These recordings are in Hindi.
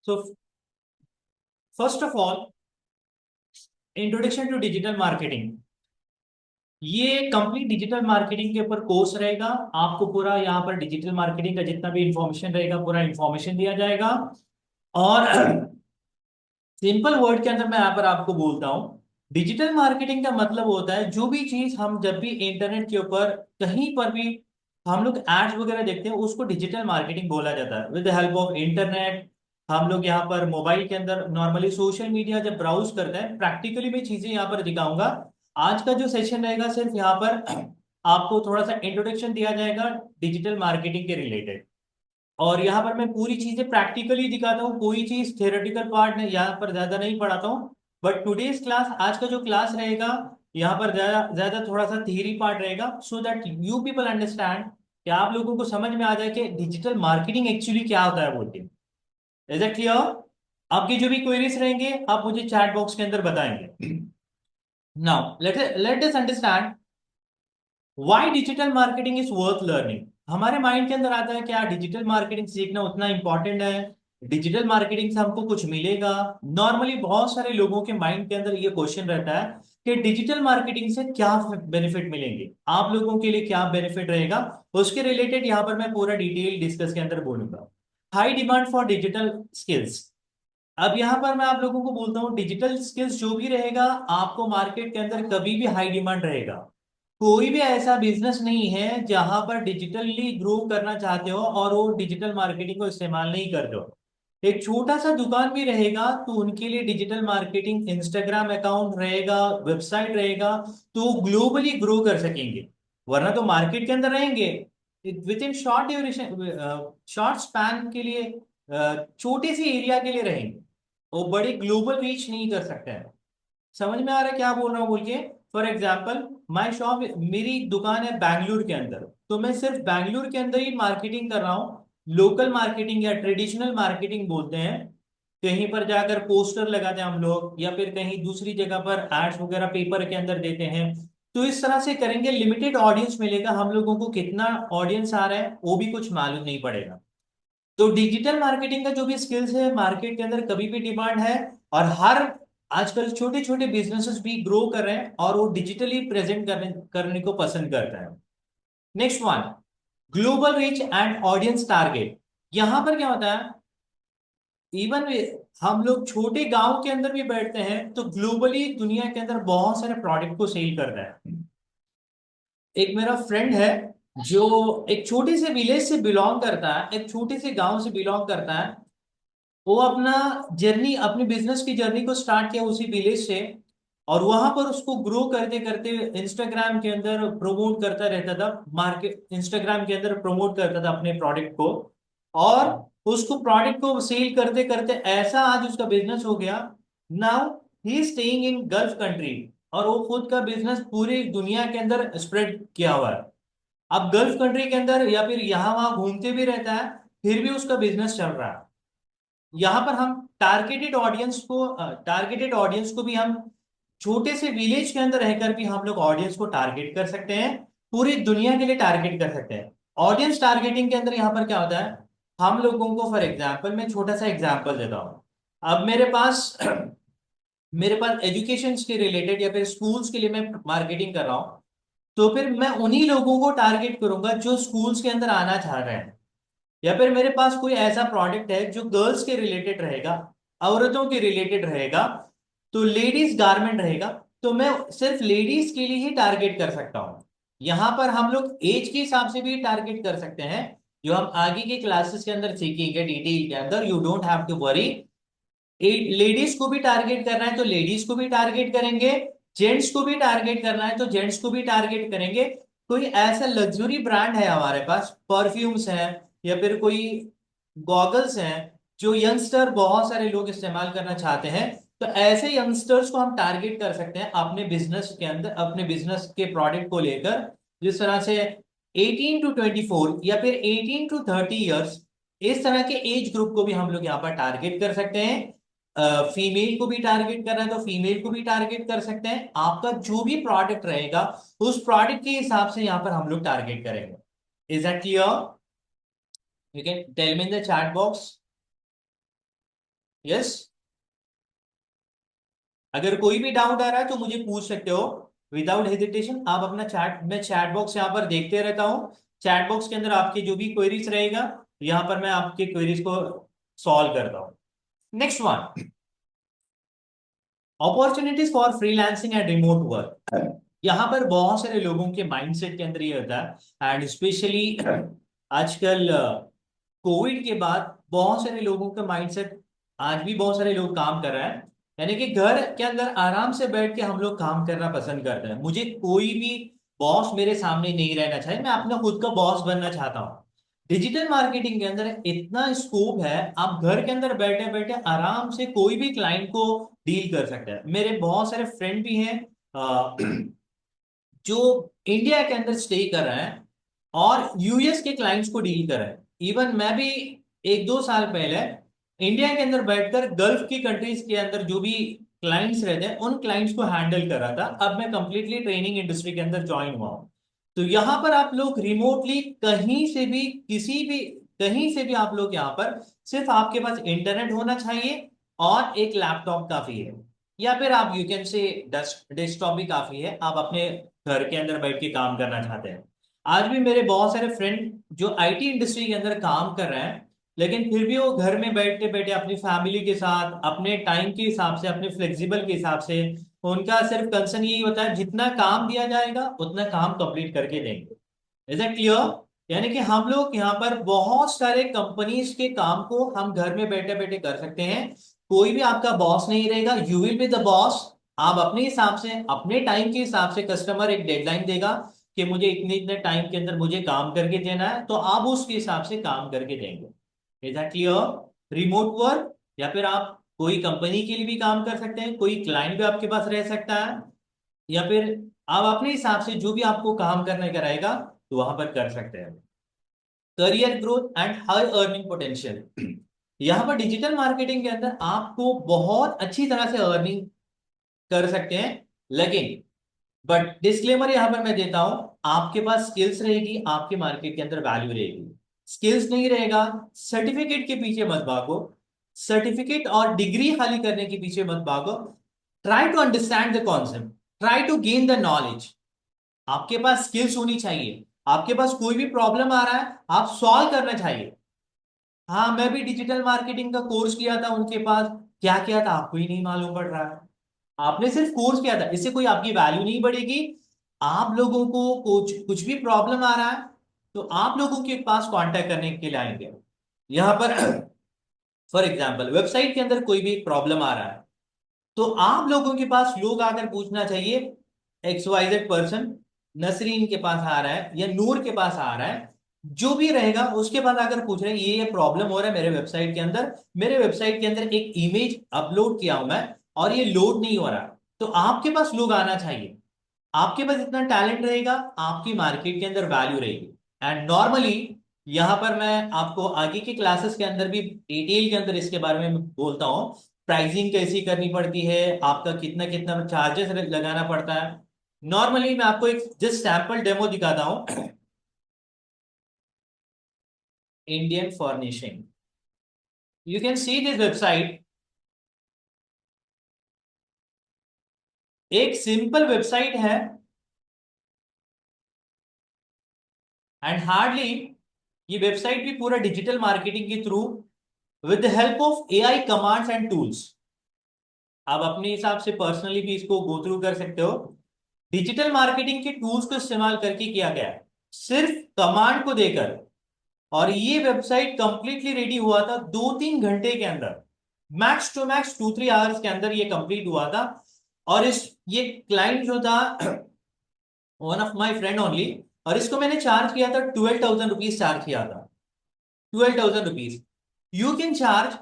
So first of all, introduction to digital marketing. ये कंप्लीट डिजिटल मार्केटिंग के ऊपर कोर्स रहेगा। आपको पूरा यहाँ पर डिजिटल मार्केटिंग का जितना भी इंफॉर्मेशन रहेगा पूरा इंफॉर्मेशन दिया जाएगा। और सिंपल वर्ड के अंदर मैं यहाँ पर आपको बोलता हूँ, डिजिटल मार्केटिंग का मतलब होता है जो भी चीज हम जब भी इंटरनेट के ऊपर कहीं पर भी हम लोग एड्स वगैरह देखते हैं उसको डिजिटल मार्केटिंग बोला जाता है। With the help of internet हम लोग यहाँ पर मोबाइल के अंदर नॉर्मली सोशल मीडिया जब ब्राउज करते हैं, प्रैक्टिकली मैं चीजें यहाँ पर दिखाऊंगा। आज का जो सेशन रहेगा सिर्फ यहाँ पर आपको थोड़ा सा इंट्रोडक्शन दिया जाएगा डिजिटल मार्केटिंग के रिलेटेड। और यहाँ पर मैं पूरी चीजें प्रैक्टिकली दिखाता हूँ, कोई चीज थियोरेटिकल पार्ट नहीं यहाँ पर ज्यादा नहीं पढ़ाता हूँ। बट टुडेज क्लास, आज का जो क्लास रहेगा, यहाँ पर ज्यादा ज्यादा थोड़ा सा थियरी पार्ट रहेगा, so that you people understand कि आप लोगों को समझ में आ जाए कि डिजिटल मार्केटिंग एक्चुअली क्या होता है बोल के। Is it clear? आपकी जो भी क्वेरीज रहेंगे आप मुझे चैट बॉक्स के अंदर बताएंगे। Now let us understand why digital marketing is worth learning. हमारे माइंड के अंदर आता है क्या डिजिटल मार्केटिंग सीखना उतना इंपॉर्टेंट है, डिजिटल मार्केटिंग से हमको कुछ मिलेगा। नॉर्मली बहुत सारे लोगों के माइंड के अंदर ये क्वेश्चन रहता है कि डिजिटल मार्केटिंग से क्या बेनिफिट मिलेंगे, आप लोगों के लिए क्या बेनिफिट रहेगा। उसके रिलेटेड यहाँ पर मैं पूरा डिटेल डिस्कस के अंदर बोलूंगा। High demand for digital skills. अब यहाँ पर मैं आप लोगों को बोलता हूँ डिजिटल स्किल्स जो भी रहेगा आपको मार्केट के अंदर कभी भी हाई डिमांड रहेगा। कोई भी ऐसा बिजनेस नहीं है जहां पर डिजिटली ग्रो करना चाहते हो और वो डिजिटल मार्केटिंग को इस्तेमाल नहीं कर रहे हो। एक छोटा सा दुकान भी रहेगा तो उनके लिए डिजिटल मार्केटिंग, इंस्टाग्राम अकाउंट रहेगा, वेबसाइट रहेगा, तो वो ग्लोबली ग्रो कर सकेंगे। वरना तो मार्केट के अंदर रहेंगे with in short duration, short span के लिए, छोटे से एरिया के लिए रहेंगे, वो बड़ी ग्लोबल रीच नहीं कर सकते हैं। समझ में आ रहा है क्या बोल रहा हूँ बोल के? फॉर एग्जाम्पल, माई शॉप, मेरी दुकान है बैंगलोर के अंदर, तो मैं सिर्फ बैंगलोर के अंदर ही मार्केटिंग कर रहा हूँ। लोकल मार्केटिंग या ट्रेडिशनल मार्केटिंग बोलते हैं। कहीं पर जाकर पोस्टर लगाते हैं हम लोग, या फिर कहीं दूसरी जगह पर एड्स वगैरह पेपर के अंदर देते हैं। तो इस तरह से करेंगे, लिमिटेड ऑडियंस मिलेगा, हम लोगों को कितना ऑडियंस आ रहा है वो भी कुछ मालूम नहीं पड़ेगा। तो डिजिटल मार्केटिंग का जो भी स्किल्स है मार्केट के अंदर कभी भी डिमांड है। और हर आजकल छोटे छोटे बिजनेसेस भी ग्रो कर रहे हैं और वो डिजिटली प्रेजेंट करने को पसंद करता है। Next one, global reach and audience target. यहां पर क्या होता है, इवन हम लोग छोटे गांव के अंदर भी बैठते हैं तो ग्लोबली दुनिया के अंदर बहुत सारे प्रोडक्ट को सेल कर रहा है। एक मेरा फ्रेंड है जो एक छोटे से विलेज से बिलोंग करता है, एक छोटे से गांव से बिलोंग करता है। वो अपना जर्नी, अपने बिजनेस की जर्नी को स्टार्ट किया उसी विलेज से, और वहां पर उसको ग्रो करते करते इंस्टाग्राम के अंदर प्रमोट करता रहता था, मार्केट इंस्टाग्राम के अंदर प्रमोट करता था अपने प्रोडक्ट को। और उसको प्रोडक्ट को सेल करते करते ऐसा आज उसका बिजनेस हो गया। Now he is staying in gulf country, और वो खुद का बिजनेस पूरी दुनिया के अंदर स्प्रेड किया हुआ है। अब गल्फ कंट्री के अंदर या फिर यहाँ वहां घूमते भी रहता है, फिर भी उसका बिजनेस चल रहा है। यहाँ पर हम टारगेटेड ऑडियंस को भी हम छोटे से विलेज के अंदर रहकर भी हम लोग ऑडियंस को टारगेट कर सकते हैं, पूरी दुनिया के लिए टारगेट कर सकते हैं। ऑडियंस टारगेटिंग के अंदर यहाँ पर क्या होता है, हम लोगों को फॉर एग्जाम्पल मैं छोटा सा एग्जाम्पल देता हूँ। अब मेरे पास मेरे पास एजुकेशन के रिलेटेड या फिर स्कूल्स के लिए मैं मार्केटिंग कर रहा हूँ, तो फिर मैं उन्हीं लोगों को टारगेट करूंगा जो स्कूल्स के अंदर आना चाह रहे हैं। या फिर मेरे पास कोई ऐसा प्रोडक्ट है जो गर्ल्स के रिलेटेड रहेगा, औरतों के रिलेटेड रहेगा, तो लेडीज गारमेंट रहेगा, तो मैं सिर्फ लेडीज के लिए ही टारगेट कर सकता हूं। यहां पर हम लोग एज के हिसाब से भी टारगेट कर सकते हैं, जो हम आगे के क्लासेस के अंदर सीखेंगे डिटेल के अंदर, you don't have to worry. Ladies को भी टारगेट करना है तो लेडीज को भी टारगेट करेंगे, जेंट्स को भी टारगेट करना है तो जेंट्स को भी टारगेट करेंगे। कोई ऐसा लग्जरी ब्रांड है हमारे पास, परफ्यूम्स हैं या फिर कोई गॉगल्स हैं जो यंगस्टर बहुत सारे लोग इस्तेमाल करना चाहते हैं, तो ऐसे यंगस्टर्स को हम टारगेट कर सकते हैं अपने बिजनेस के अंदर, अपने बिजनेस के प्रोडक्ट को लेकर। जिस तरह से 18 to 24 या फिर 18 to 30 ईयर्स, इस तरह के एज ग्रुप को भी हम लोग यहाँ पर टारगेट कर सकते हैं। फीमेल को भी टारगेट करना है तो फीमेल को भी टारगेट कर सकते हैं। आपका जो भी प्रोडक्ट रहेगा उस प्रोडक्ट के हिसाब से यहाँ पर हम लोग टारगेट करेंगे। Is that clear? You can tell me in the chat box. Yes, अगर कोई भी डाउट आ रहा है तो मुझे पूछ सकते हो विदाउट हेजिटेशन। आप अपना चैट, मैं चैट बॉक्स यहाँ पर देखते रहता हूँ। चैट बॉक्स के अंदर आपके जो भी क्वेरीज रहेगा, यहाँ पर मैं आपके क्वेरीज को सॉल्व करता हूँ। Next one, opportunities for freelancing and remote work. यहाँ पर बहुत सारे लोगों के माइंडसेट के अंदर ये होता है, एंड स्पेशली आजकल कोविड के बाद बहुत सारे लोगों का माइंडसेट, आज भी बहुत सारे लोग काम कर रहे हैं, यानी कि घर के अंदर आराम से बैठ के हम लोग काम करना पसंद करते हैं। मुझे कोई भी बॉस मेरे सामने नहीं रहना चाहिए, मैं अपना खुद का बॉस बनना चाहता हूँ। डिजिटल मार्केटिंग के अंदर इतना स्कोप है, आप घर के अंदर बैठे बैठे आराम से कोई भी क्लाइंट को डील कर सकते हैं। मेरे बहुत सारे फ्रेंड भी हैं जो इंडिया के अंदर स्टे कर रहे हैं और यूएस के क्लाइंट्स को डील कर रहे हैं। इवन मैं भी 1-2 साल पहले इंडिया के अंदर बैठकर गल्फ की कंट्रीज के अंदर जो भी क्लाइंट्स रहते हैं उन क्लाइंट्स को हैंडल कर रहा था। अब मैं कंप्लीटली ट्रेनिंग इंडस्ट्री के अंदर ज्वाइन हुआ हूं। तो यहाँ पर आप लोग रिमोटली कहीं से भी, किसी भी, कहीं से भी आप लोग यहाँ पर, सिर्फ आपके पास इंटरनेट होना चाहिए और एक लैपटॉप काफी है, या फिर आप यू कैन से डेस्कटॉप भी काफी है, आप अपने घर के अंदर बैठ के काम करना चाहते हैं। आज भी मेरे बहुत सारे फ्रेंड जो आईटी इंडस्ट्री के अंदर काम कर रहे हैं, लेकिन फिर भी वो घर में बैठते बैठे अपनी फैमिली के साथ, अपने टाइम के हिसाब से, अपने फ्लेक्सिबल के हिसाब से, उनका सिर्फ कंसर्न यही होता है जितना काम दिया जाएगा उतना काम कंप्लीट करके देंगे। Is that clear? यानी कि हम लोग यहाँ पर बहुत सारे कंपनीज के काम को हम घर में बैठे बैठे कर सकते हैं। कोई भी आपका बॉस नहीं रहेगा, you will be the boss. आप अपने हिसाब से, अपने टाइम के हिसाब से, कस्टमर एक डेडलाइन देगा कि मुझे इतने इतने टाइम के अंदर मुझे काम करके देना है, तो आप उसके हिसाब से काम करके देंगे। Is that clear? Remote work, या फिर आप कोई कंपनी के लिए भी काम कर सकते हैं, कोई क्लाइंट भी आपके पास रह सकता है, या फिर आप अपने हिसाब से जो भी आपको काम करने का रहेगा तो वहां पर कर सकते हैं। Career growth and high earning potential. यहाँ पर डिजिटल मार्केटिंग के अंदर आपको बहुत अच्छी तरह से अर्निंग कर सकते हैं, लेकिन बट डिस्क्लेमर यहां पर मैं देता हूं, आपके पास स्किल्स रहेगी, आपके मार्केट के अंदर वैल्यू रहेगी। स्किल्स नहीं रहेगा, सर्टिफिकेट के पीछे मत भागो, सर्टिफिकेट और डिग्री खाली करने के पीछे मत भागो। Try to understand the concept, try to gain the knowledge. आपके पास स्किल्स होनी चाहिए, आपके पास कोई भी प्रॉब्लम आ रहा है आप सॉल्व करना चाहिए। हाँ, मैं भी डिजिटल मार्केटिंग का कोर्स किया था उनके पास, क्या किया था आपको ही नहीं मालूम पड़ रहा है। आपने सिर्फ कोर्स किया था, इससे कोई आपकी वैल्यू नहीं बढ़ेगी। आप लोगों को कुछ कुछ भी प्रॉब्लम आ रहा है तो आप लोगों के पास कांटेक्ट करने के लिए आएंगे। यहाँ पर फॉर एग्जांपल वेबसाइट के अंदर कोई भी प्रॉब्लम आ रहा है तो आप लोगों के पास लोग आकर पूछना चाहिए, XYZ पर्सन नसरीन के पास आ रहा है या नूर के पास आ रहा है, जो भी रहेगा उसके पास आकर पूछ रहे हैं ये प्रॉब्लम हो रहा है मेरे वेबसाइट के अंदर, मेरे वेबसाइट के अंदर एक इमेज अपलोड किया हूं मैं और ये लोड नहीं हो रहा। तो आपके पास लोग आना चाहिए, आपके पास इतना टैलेंट रहेगा, आपकी मार्केट के अंदर वैल्यू रहेगी। एंड नॉर्मली यहां पर मैं आपको आगे के क्लासेस के अंदर भी डिटेल के अंदर इसके बारे में बोलता हूँ, प्राइसिंग कैसी करनी पड़ती है, आपका कितना कितना चार्जेस लगाना पड़ता है। नॉर्मली मैं आपको एक जस्ट सैंपल डेमो दिखाता हूँ। Indian furnishing, you can see this website. एक सिंपल वेबसाइट है एंड हार्डली, ये वेबसाइट भी पूरा डिजिटल मार्केटिंग के through with the help of AI commands and tools, आप अपने हिसाब से पर्सनली भी इसको गो थ्रू कर सकते हो। डिजिटल मार्केटिंग के टूल्स को इस्तेमाल करके किया गया है, सिर्फ कमांड को देकर। और ये वेबसाइट कंप्लीटली रेडी हुआ था 2-3 घंटे के अंदर, मैक्स टू मैक्स 2-3 आवर्स के अंदर ये कंप्लीट हुआ था। और इस, ये क्लाइंट जो था one of my friend only, और इसको मैंने चार्ज किया था 12,000 रुपीज चार्ज किया था। 12,000 rupees you can charge.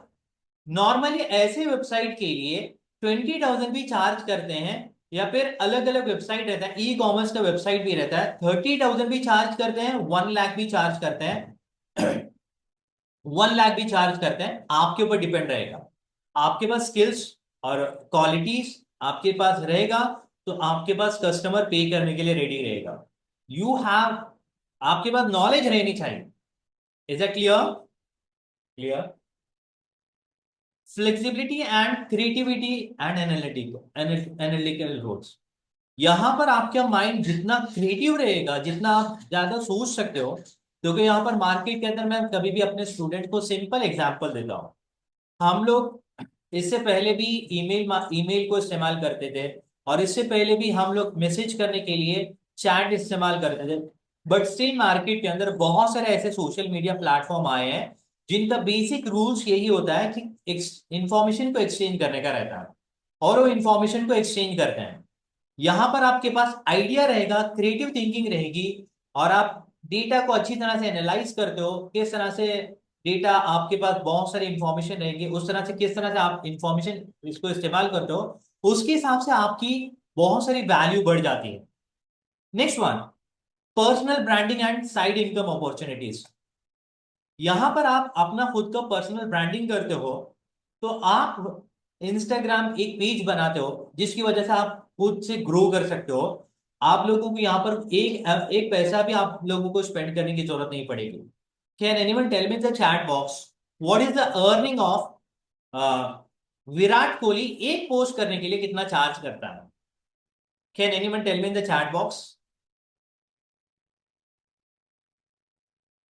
Normally ऐसे वेबसाइट के लिए 20,000 भी चार्ज करते हैं, या फिर अलग अलग वेबसाइट रहता है, ई कॉमर्स का वेबसाइट भी रहता है, 30,000 भी चार्ज करते हैं, 1 लाख भी चार्ज करते हैं। 1 लाख भी चार्ज करते हैं, आपके ऊपर डिपेंड रहेगा। आपके पास स्किल्स और क्वालिटीज आपके पास रहेगा तो आपके पास कस्टमर पे करने के लिए रेडी रहेगा। यू हैव, आपके पास नॉलेज रहनी चाहिए। Is that clear? Clear? Flexibility and creativity and analytical roles. यहाँ पर आपका माइंड जितना क्रिएटिव रहेगा, जितना आप ज्यादा सोच सकते हो, क्योंकि यहाँ पर मार्केट के अंदर मैं कभी भी अपने स्टूडेंट को सिंपल एग्जांपल देता हूँ। हम लोग इससे पहले भी ईमेल ईमेल को इस्तेमाल करते थे, और इससे पहले भी हम लोग मैसेज करने के लिए चैट इस्तेमाल करते थे। बट स्टिल मार्केट के अंदर बहुत सारे ऐसे सोशल मीडिया प्लेटफॉर्म आए हैं जिनका बेसिक रूल्स यही होता है कि इंफॉर्मेशन को एक्सचेंज करने का रहता है, और वो इंफॉर्मेशन को एक्सचेंज करते हैं। यहां पर आपके पास आइडिया रहेगा, क्रिएटिव थिंकिंग रहेगी, और आप डेटा को अच्छी तरह से एनालाइज करते हो, किस तरह से डेटा आपके पास बहुत सारी इंफॉर्मेशन रहेगी, उस तरह से किस तरह से आप इंफॉर्मेशन इसको इस्तेमाल करते हो, उसके हिसाब से आपकी बहुत सारी वैल्यू बढ़ जाती है। Next one, personal branding and side income opportunities. यहां पर आप अपना खुद का पर्सनल ब्रांडिंग करते हो, तो आप इंस्टाग्राम एक पेज बनाते हो जिसकी वजह से आप खुद से ग्रो कर सकते हो। आप लोगों को यहाँ पर एक एक पैसा भी आप लोगों को स्पेंड करने की जरूरत नहीं पड़ेगी। Can anyone tell me the chat box, what is the earning of Virat Kohli एक पोस्ट करने के लिए कितना चार्ज करता है? Can anyone tell me in the chat box?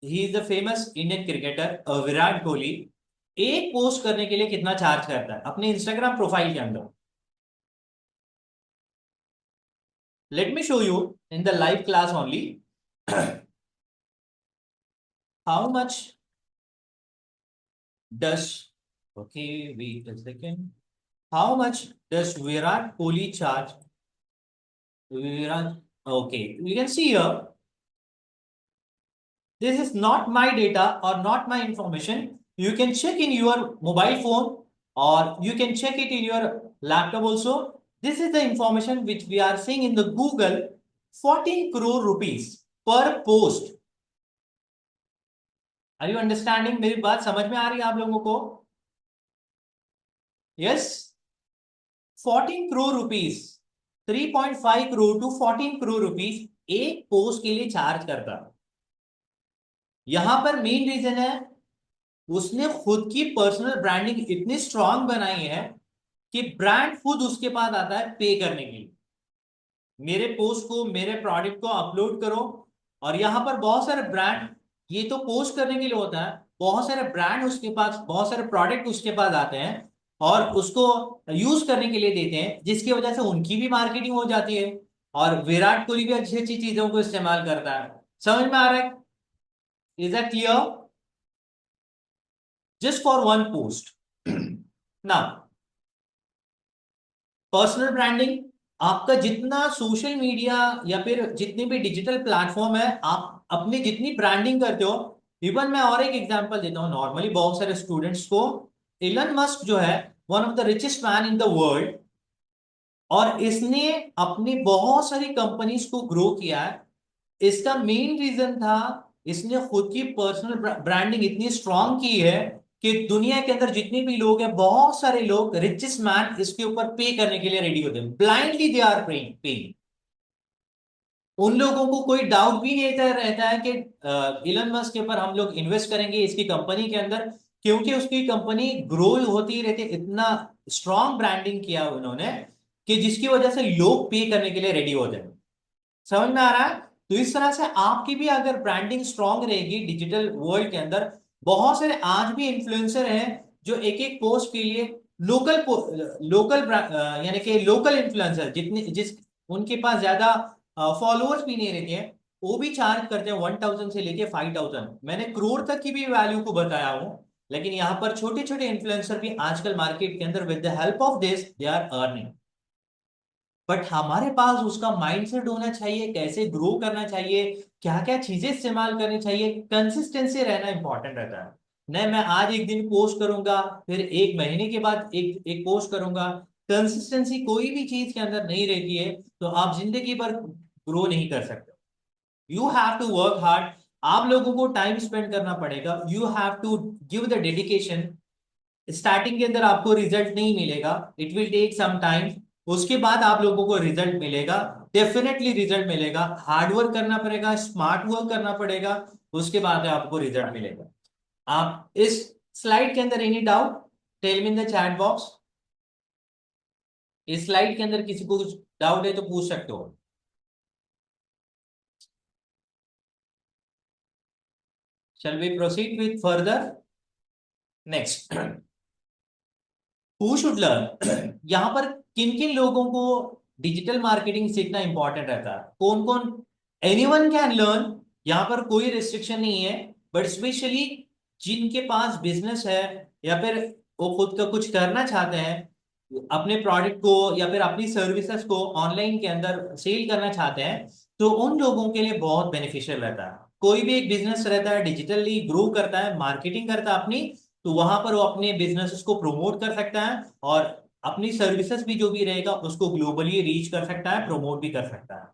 He is the famous Indian cricketer Virat Kohli एक पोस्ट करने के लिए कितना चार्ज करता है अपने इंस्टाग्राम प्रोफाइल के अंदर? Let me show you in the live class only. How much does, okay wait a second, how much does Virat Kohli charge? Virat, okay you can see here, this is not my data or not my information. You can check in your mobile phone, or you can check it in your laptop also. This is the information which we are seeing in the Google. 14 crore rupees per post. Are you understanding? मेरी बात समझ में आ रही है आप लोगों को? Yes, 14 crore rupees, 3.5 crore to 14 crore rupees एक पोस्ट के लिए चार्ज करता। यहां पर मेन रीजन है, उसने खुद की पर्सनल ब्रांडिंग इतनी स्ट्रांग बनाई है कि ब्रांड खुद उसके पास आता है पे करने के लिए। मेरे पोस्ट को, मेरे प्रोडक्ट को अपलोड करो, और यहां पर बहुत सारे ब्रांड, ये तो पोस्ट करने के लिए होता है, बहुत सारे ब्रांड उसके पास, बहुत सारे प्रोडक्ट उसके पास आते हैं और उसको यूज करने के लिए देते हैं, जिसकी वजह से उनकी भी मार्केटिंग हो जाती है, और विराट कोहली भी अच्छी अच्छी चीजों को इस्तेमाल करता है। समझ में आ रहा है? Is that clear? Just for one post. ना, पर्सनल ब्रांडिंग, आपका जितना सोशल मीडिया या फिर जितने भी डिजिटल प्लेटफॉर्म है, आप अपनी जितनी ब्रांडिंग करते हो। इवन मैं और एक एग्जांपल देता हूँ, नॉर्मली बहुत सारे स्टूडेंट्स को, इलन मस्क जो है one of the richest man in the world, और इसने अपनी बहुत सारी कंपनीज को ग्रो किया है। इसका मेन रीजन था, इसने खुद की पर्सनल ब्रांडिंग इतनी स्ट्रांग की है कि दुनिया के अंदर जितने भी लोग हैं, बहुत सारे लोग, रिचेस्ट मैन इसके ऊपर पे करने के लिए रेडी होते हैं, ब्लाइंडली दे आर पेइंग। उन लोगों को कोई डाउट भी नहीं रहता है कि इलन मस्क के ऊपर हम लोग इन्वेस्ट करेंगे इसकी कंपनी के अंदर, क्योंकि उसकी कंपनी ग्रो होती रहती है। इतना स्ट्रांग ब्रांडिंग किया उन्होंने कि जिसकी वजह से लोग पे करने के लिए रेडी हो जाए। समझ में आ रहा है? तो इस तरह से आपकी भी अगर ब्रांडिंग स्ट्रांग रहेगी डिजिटल वर्ल्ड के अंदर, बहुत सारे आज भी इन्फ्लुएंसर हैं जो एक एक पोस्ट के लिए लोकल लोकल यानी कि लोकल इन्फ्लुएंसर जितने जिस उनके पास ज्यादा फॉलोअर्स भी नहीं रहते हैं, वो भी चार्ज करते हैं 1000 से लेके 5000। मैंने करोड़ तक की भी वैल्यू को बताया हूं, लेकिन यहाँ पर छोटे छोटे इन्फ्लुएंसर भी आजकल मार्केट के अंदर with the help of this they are earning. But हमारे पास उसका माइंडसेट होना चाहिए, कैसे ग्रो करना चाहिए, क्या क्या चीजें इस्तेमाल करनी चाहिए, कंसिस्टेंसी रहना इंपॉर्टेंट रहता है। नहीं मैं आज एक दिन पोस्ट करूंगा, फिर एक महीने के बाद एक एक पोस्ट करूंगा, कंसिस्टेंसी कोई भी चीज के अंदर नहीं रहती है, तो आप जिंदगी भर ग्रो नहीं कर सकते। You have to work hard, आप लोगों को टाइम स्पेंड करना पड़ेगा, you have to give the dedication. Starting के अंदर आपको रिजल्ट नहीं मिलेगा, it will take some time, उसके बाद आप लोगों को रिजल्ट मिलेगा, डेफिनेटली रिजल्ट मिलेगा। हार्ड वर्क करना पड़ेगा, स्मार्ट वर्क करना पड़ेगा, उसके बाद आपको रिजल्ट मिलेगा। आप इस स्लाइड के अंदर any doubt? Tell me in the chat box. इस स्लाइड के अंदर किसी को कुछ डाउट है तो पूछ सकते हो। Shall we proceed with further? Next, who should learn. यहां पर किन किन लोगों को डिजिटल मार्केटिंग सीखना इंपॉर्टेंट रहता है? कौन कौन? एनीवन कैन लर्न, यहां पर कोई रिस्ट्रिक्शन नहीं है। बट स्पेशली जिनके पास बिजनेस है या फिर वो खुद का कुछ करना चाहते हैं, अपने प्रोडक्ट को या फिर अपनी सर्विसेज को ऑनलाइन के अंदर सेल करना चाहते हैं, तो उन लोगों के लिए बहुत बेनिफिशियल रहता है। कोई भी एक बिजनेस रहता है, डिजिटली ग्रो करता है, मार्केटिंग करता है अपनी, तो वहां पर वो अपने बिजनेस को प्रमोट कर सकता है और अपनी सर्विसेज भी जो भी रहेगा उसको ग्लोबली रीच कर सकता है, प्रमोट भी कर सकता है।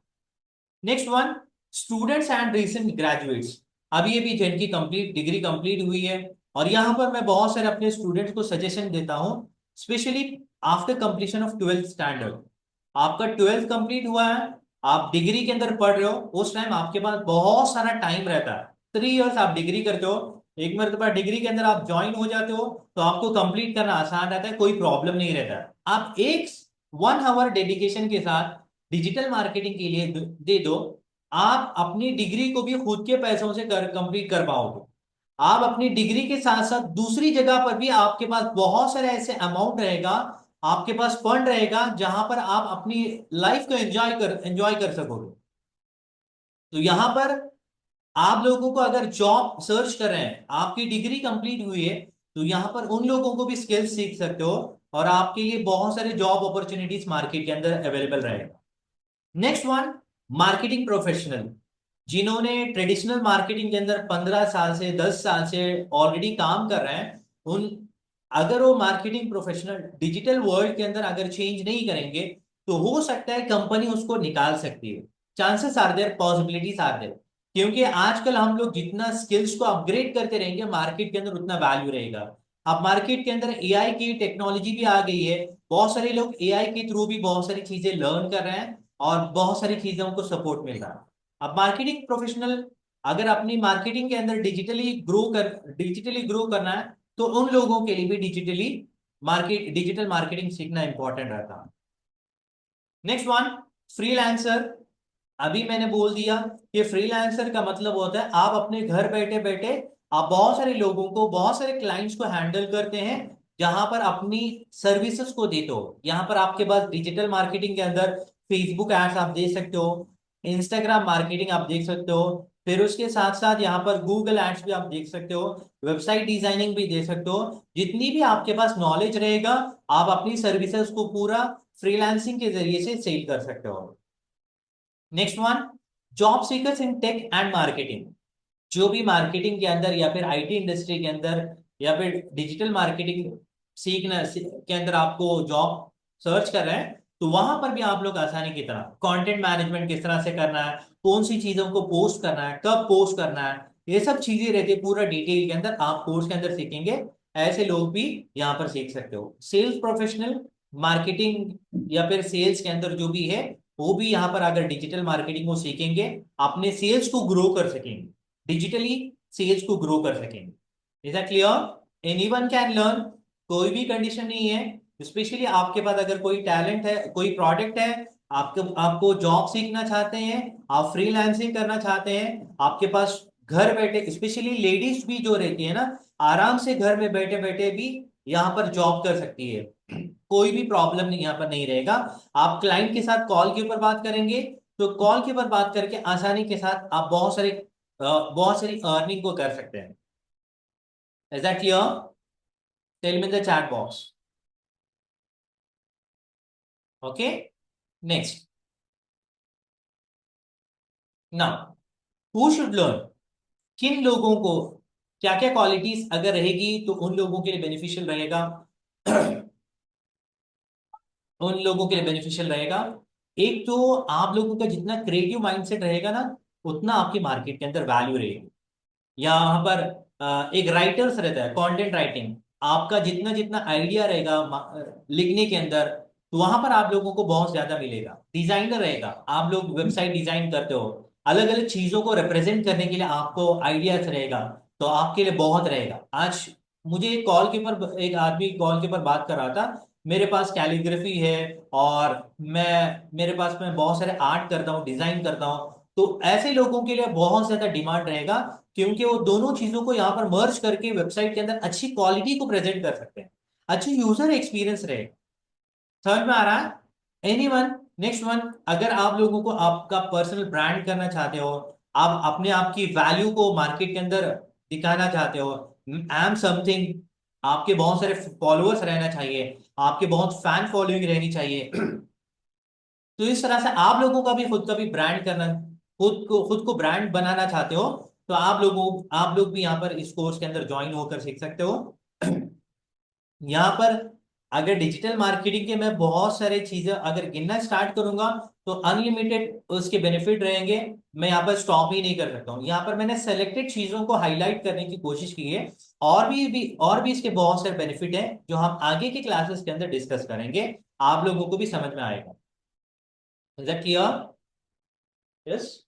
Next one, students and recent graduates. अभी अभी जिनकी कंप्लीट डिग्री कंप्लीट हुई है, और यहाँ पर मैं बहुत सारे अपने स्टूडेंट्स को सजेशन देता हूँ, specially after completion of 12th standard. आपका 12th कंप्लीट हुआ है, आप डिग्री के अंदर पढ़ रहे हो, उस टाइम आपके पास बहुत सारा टाइम रहता है। 3 इयर्स आप डिग्री करते हो, एक मरतबा डिग्री के अंदर आप ज्वाइन हो जाते हो, तो आपको कंप्लीट करना आसान रहता है, कोई प्रॉब्लम नहीं रहता है। आप एक 1 आवर डेडिकेशन के साथ डिजिटल मार्केटिंग के लिए दे दो, आप अपनी डिग्री को भी खुद के पैसों से कंप्लीट कर पाओगे। आप अपनी डिग्री के साथ साथ दूसरी जगह पर भी आपके पास बहुत सारे ऐसे अमाउंट रहेगा, आपके पास फंड रहेगा, जहां पर आप अपनी लाइफ को एंजॉय कर सकोगे। तो यहां पर आप लोगों को अगर जॉब सर्च कर रहे हैं, आपकी डिग्री कंप्लीट हुई है, तो यहां पर उन लोगों को भी स्किल्स सीख सकते हो, और आपके लिए बहुत सारे जॉब अपॉर्चुनिटीज मार्केट के अंदर अवेलेबल रहेगा। नेक्स्ट वन, मार्केटिंग प्रोफेशनल, जिन्होंने ट्रेडिशनल मार्केटिंग के अंदर 15 साल से 10 साल से ऑलरेडी काम कर रहे हैं, उन अगर वो मार्केटिंग प्रोफेशनल डिजिटल वर्ल्ड के अंदर अगर चेंज नहीं करेंगे, तो हो सकता है कंपनी उसको निकाल सकती है। Chances are there, possibilities are there. क्योंकि आजकल हम लोग जितना स्किल्स को अपग्रेड करते रहेंगे मार्केट के अंदर, उतना वैल्यू रहेगा। अब मार्केट के अंदर एआई की टेक्नोलॉजी भी आ गई है, बहुत सारे लोग एआई के थ्रू भी बहुत सारी चीजें लर्न कर रहे हैं और बहुत सारी चीजों को सपोर्ट मिल रहा है। अब मार्केटिंग प्रोफेशनल अगर अपनी मार्केटिंग के अंदर डिजिटली ग्रो करना है, तो उन लोगों के लिए भी डिजिटल मार्केटिंग सीखना इंपॉर्टेंट रहता है। Next one, freelancer. अभी मैंने बोल दिया कि फ्रीलांसर का मतलब होता है आप अपने घर बैठे बैठे आप बहुत सारे लोगों को, बहुत सारे क्लाइंट्स को हैंडल करते हैं, जहां पर अपनी सर्विसेज को देते हो। यहां पर आपके पास डिजिटल मार्केटिंग के अंदर फेसबुक एड्स आप दे सकते हो, इंस्टाग्राम मार्केटिंग आप देख सकते हो, फिर उसके साथ साथ यहाँ पर गूगल एड्स भी आप देख सकते हो, वेबसाइट डिजाइनिंग भी दे सकते हो। जितनी भी आपके पास नॉलेज रहेगा, आप अपनी सर्विसेज को पूरा फ्रीलांसिंग के जरिए से सेल कर सकते हो। Next one, job seekers in tech and marketing. जो भी मार्केटिंग के अंदर या फिर आईटी इंडस्ट्री के अंदर या फिर डिजिटल मार्केटिंग के अंदर आपको जॉब सर्च कर रहे हैं, तो वहां पर भी आप लोग आसानी की तरह कंटेंट मैनेजमेंट किस तरह से करना है, कौन सी चीजों को पोस्ट करना है, कब पोस्ट करना है, ये सब चीजें रहती है पूरा डिटेल के अंदर, आप कोर्स के अंदर सीखेंगे। ऐसे लोग भी यहाँ पर सीख सकते हो। सेल्स प्रोफेशनल, मार्केटिंग या फिर सेल्स के अंदर जो भी है, वो भी यहाँ पर अगर डिजिटल मार्केटिंग को सीखेंगे, अपने सेल्स को ग्रो कर सकेंगे, डिजिटली सेल्स को ग्रो कर सकेंगे। Is that clear? Anyone can learn, कोई भी कंडीशन नहीं है। स्पेशली आपके पास अगर कोई टैलेंट है, कोई प्रोडक्ट है, आपको आपको जॉब सीखना चाहते हैं, आप फ्रीलांसिंग करना चाहते हैं, आपके पास घर बैठे, स्पेशली लेडीज भी जो रहती है ना, आराम से घर में बैठे बैठे भी यहाँ पर जॉब कर सकती है। कोई भी प्रॉब्लम नहीं यहाँ पर नहीं रहेगा। आप क्लाइंट के साथ कॉल के ऊपर बात करेंगे, तो कॉल के ऊपर बात करके आसानी के साथ आप बहुत सारी अर्निंग को कर सकते हैं। Is that clear? Tell me the chat box. Okay, next, now who should learn. किन लोगों को क्या क्या क्वालिटीज अगर रहेगी तो उन लोगों के लिए बेनिफिशियल रहेगा? उन लोगों के लिए बेनिफिशियल रहेगा, एक तो आप लोगों का जितना क्रिएटिव माइंडसेट रहेगा ना, उतना आपकी मार्केट के अंदर वैल्यू रहेगी। यहाँ पर एक राइटर्स रहता है, कंटेंट राइटिंग, आपका जितना जितना आइडिया रहेगा लिखने के अंदर, तो वहां पर आप लोगों को बहुत ज्यादा मिलेगा। डिजाइनर रहेगा, आप लोग वेबसाइट डिजाइन करते हो, अलग अलग चीजों को रिप्रेजेंट करने के लिए आपको आइडियाज रहेगा, तो आपके लिए बहुत रहेगा। आज मुझे एक आदमी कॉल के ऊपर बात कर रहा था, मेरे पास कैलीग्राफी है और मेरे पास मैं बहुत सारे आर्ट करता हूँ, डिजाइन करता हूँ। तो ऐसे लोगों के लिए बहुत ज्यादा डिमांड रहेगा, क्योंकि वो दोनों चीजों को यहाँ पर मर्ज करके वेबसाइट के अंदर अच्छी क्वालिटी को प्रेजेंट कर सकते हैं, अच्छी यूजर एक्सपीरियंस रहेगा। समझ में आ रहा है? एनीवन? नेक्स्ट वन, अगर आप लोगों को आपका पर्सनल ब्रांड करना चाहते हो, आप अपने आप की वैल्यू को मार्केट के अंदर दिखाना चाहते हो, आई एम समथिंग, आपके बहुत सारे फॉलोअर्स रहना चाहिए, आपके बहुत फैन फॉलोइंग रहनी चाहिए। तो इस तरह से आप लोगों का भी खुद का भी ब्रांड करना, खुद को ब्रांड बनाना चाहते हो, तो आप लोग भी यहाँ पर इस कोर्स के अंदर ज्वाइन होकर सीख सकते हो। यहाँ पर अगर डिजिटल मार्केटिंग के मैं बहुत सारे चीजें अगर गिनना स्टार्ट करूंगा तो अनलिमिटेड उसके बेनिफिट रहेंगे। मैं यहाँ पर स्टॉप ही नहीं कर सकता हूँ। यहाँ पर मैंने सेलेक्टेड चीजों को हाईलाइट करने की कोशिश की है। और भी इसके बहुत सारे बेनिफिट हैं जो हम आगे की क्लासेस के अंदर डिस्कस करेंगे, आप लोगों को भी समझ में आएगा। Is that clear? यस।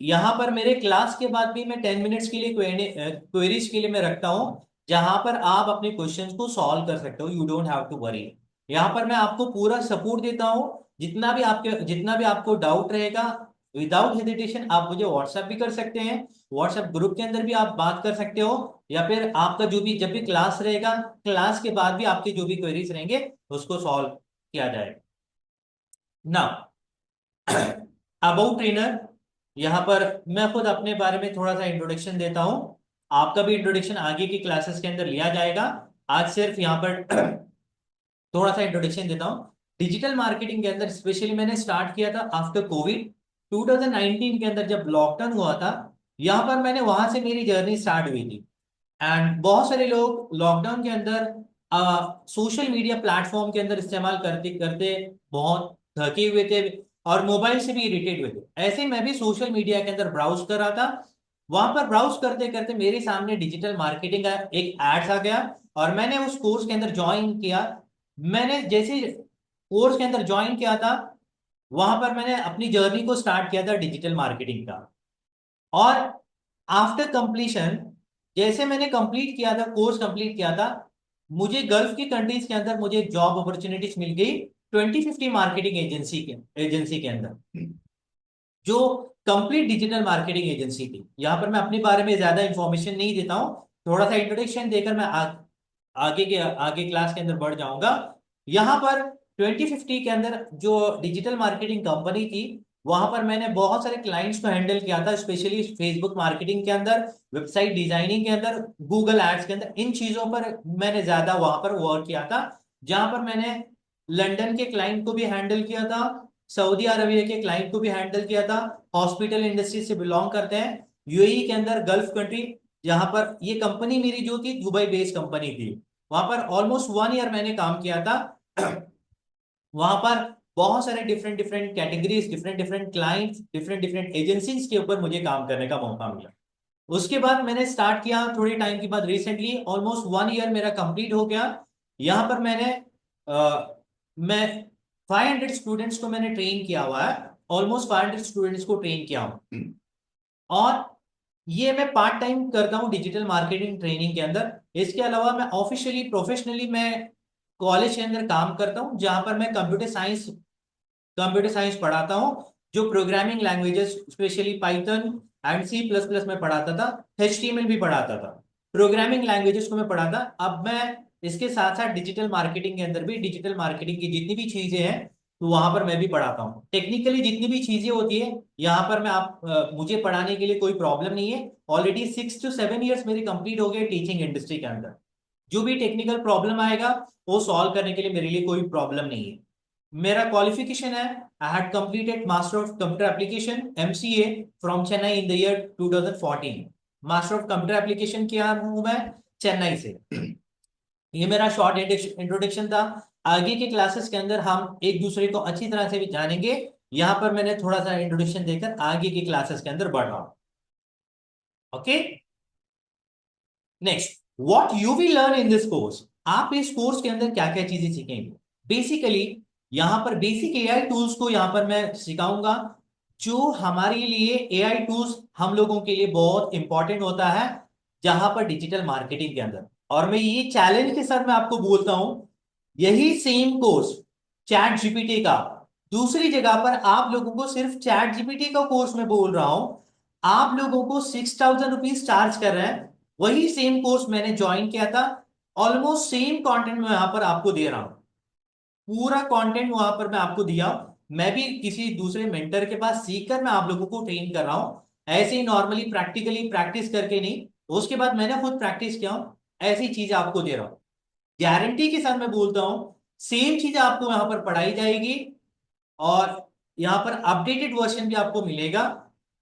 यहाँ पर मेरे क्लास के बाद भी मैं 10 मिनट्स के लिए क्वेरीज के लिए मैं रखता हूँ, जहां पर आप अपने क्वेश्चंस को सॉल्व कर सकते हो। You don't have to worry. यहाँ पर मैं आपको पूरा सपोर्ट देता हूँ। जितना भी आपको डाउट रहेगा, विदाउट हेजिटेशन आप मुझे व्हाट्सएप भी कर सकते हैं। व्हाट्सएप ग्रुप के अंदर भी आप बात कर सकते हो, या फिर आपका जो भी जब भी क्लास रहेगा, क्लास के बाद भी आपके जो भी क्वेरीज रहेंगे उसको सॉल्व किया जाएगा। नाउ अबाउट ट्रेनर, यहाँ पर मैं खुद अपने बारे में थोड़ा सा इंट्रोडक्शन देता हूँ। आपका भी इंट्रोडक्शन आगे की क्लासेस के अंदर लिया जाएगा। आज सिर्फ यहाँ पर थोड़ा सा इंट्रोडक्शन देता हूँ। डिजिटल मार्केटिंग के अंदर स्पेशली मैंने स्टार्ट किया था आफ्टर कोविड 2019 के अंदर, जब लॉकडाउन हुआ था। यहाँ पर मैंने वहां से मेरी जर्नी स्टार्ट हुई थी। एंड बहुत सारे लोग लॉकडाउन के अंदर सोशल मीडिया प्लेटफॉर्म के अंदर इस्तेमाल करते करते बहुत थके हुए थे और मोबाइल से भी इरिटेट हुए थे। ऐसे ही मैं भी सोशल मीडिया के अंदर ब्राउज कर रहा था। वहां पर ब्राउज करते करते मेरे सामने डिजिटल मार्केटिंग का एक एड्स आ गया और मैंने उस कोर्स के अंदर ज्वाइन किया। मैंने जैसे कोर्स के अंदर ज्वाइन किया था, वहां पर मैंने अपनी जर्नी को स्टार्ट किया था डिजिटल मार्केटिंग का। और आफ्टर कंप्लीशन, जैसे मैंने कंप्लीट किया था, कोर्स कंप्लीट किया था, मुझे गल्फ की कंट्रीज के अंदर मुझे जॉब अपॉर्चुनिटीज मिल गई 2050 मार्केटिंग एजेंसी के अंदर, जो कंप्लीट डिजिटल मार्केटिंग एजेंसी थी। यहाँ पर मैं अपने बारे में ज्यादा इंफॉर्मेशन नहीं देता हूँ, थोड़ा सा इंट्रोडक्शन देकर मैं आगे क्लास के अंदर बढ़ जाऊंगा। यहाँ पर 2050 के अंदर जो डिजिटल मार्केटिंग कंपनी थी, वहां पर मैंने बहुत सारे क्लाइंट्स को हैंडल किया था, स्पेशली फेसबुक मार्केटिंग के अंदर, वेबसाइट डिजाइनिंग के अंदर, गूगल एड्स के अंदर। इन चीजों पर मैंने ज्यादा वहां पर वर्क किया था, जहां पर मैंने लंदन के क्लाइंट को भी हैंडल किया था, सऊदी अरबिया के क्लाइंट को भी हैंडल किया था, हॉस्पिटल इंडस्ट्री से बिलोंग करते हैं, यूएई के अंदर, गल्फ कंट्री, जहां पर ये कंपनी मेरी जो थी दुबई बेस्ड कंपनी थी। वहां पर ऑलमोस्ट 1 ईयर मैंने काम किया था। वहां पर बहुत सारे different different categories, different different clients, different different agencies के ऊपर मुझे काम करने का मौका मिला। उसके बाद मैंने स्टार्ट किया थोड़े टाइम के बाद, रिसेंटली ऑलमोस्ट 1 ईयर मेरा कंप्लीट हो गया। यहाँ पर मैं 500 स्टूडेंट्स को मैंने ट्रेन किया हुआ है, ऑलमोस्ट 500 स्टूडेंट्स को ट्रेन किया हूँ। और ये मैं पार्ट टाइम करता हूँ डिजिटल मार्केटिंग ट्रेनिंग के अंदर। इसके अलावा मैं ऑफिशियली प्रोफेशनली मैं कॉलेज के अंदर काम करता हूँ, जहां पर मैं कंप्यूटर साइंस पढ़ाता हूँ, जो programming languages specially Python and C plus plus में पढ़ाता था, एचटीएमएल भी पढ़ाता था, प्रोग्रामिंग लैंग्वेजेस को मैं पढ़ाता। अब मैं इसके साथ साथ डिजिटल मार्केटिंग के अंदर भी डिजिटल मार्केटिंग की जितनी भी चीजें हैं, तो वहां पर मैं भी पढ़ाता हूँ। टेक्निकली जितनी भी चीजें होती है यहाँ पर मुझे पढ़ाने के लिए कोई प्रॉब्लम नहीं है। ऑलरेडी 6 to 7 ईयर्स मेरे कंप्लीट हो गए टीचिंग इंडस्ट्री के अंदर। जो भी टेक्निकल प्रॉब्लम आएगा वो सॉल्व करने के लिए मेरे लिए कोई प्रॉब्लम नहीं है। मेरा क्वालिफिकेशन है, I had completed master of computer application MCA from Chennai in the year 2014। Master of computer application किया हूं मैं चेन्नई से। ये मेरा शॉर्ट इंट्रोडक्शन था। आगे के क्लासेस के अंदर हम एक दूसरे को अच्छी तरह से भी जानेंगे। यहाँ पर मैंने थोड़ा सा इंट्रोडक्शन देकर आगे की क्लासेस के अंदर बढ़ रहा हूं। Okay, next, what you will learn in this course. आप इस कोर्स के अंदर क्या क्या चीजें सीखेंगे? बेसिकली यहाँ पर बेसिक एआई टूल्स को यहाँ पर मैं सिखाऊंगा, जो हमारे लिए एआई टूल्स हम लोगों के लिए बहुत इंपॉर्टेंट होता है। जहां पर डिजिटल मार्केटिंग के अंदर, और मैं ये चैलेंज के साथ मैं आपको बोलता हूं, यही सेम कोर्स चैट जीपीटी का दूसरी जगह पर आप लोगों को, सिर्फ चैट जीपीटी का कोर्स में बोल रहा हूं, आप लोगों को 6,000 रुपीज चार्ज कर रहे हैं। वही सेम कोर्स मैंने ज्वाइन किया था, ऑलमोस्ट सेम कंटेंट मैं यहां पर आपको दे रहा हूं, पूरा कंटेंट वहां पर मैं आपको दिया। मैं भी किसी दूसरे मेंटर के पास सीखकर मैं आप लोगों को ट्रेन कर रहा हूं, ऐसे ही नॉर्मली प्रैक्टिकली प्रैक्टिस करके नहीं, उसके बाद मैंने खुद प्रैक्टिस किया हूं, ऐसी चीजें आपको दे रहा हूं। गारंटी के साथ मैं बोलता हूं, सेम चीजें आपको यहां पर पढ़ाई जाएगी, और यहां पर अपडेटेड वर्जन भी आपको मिलेगा,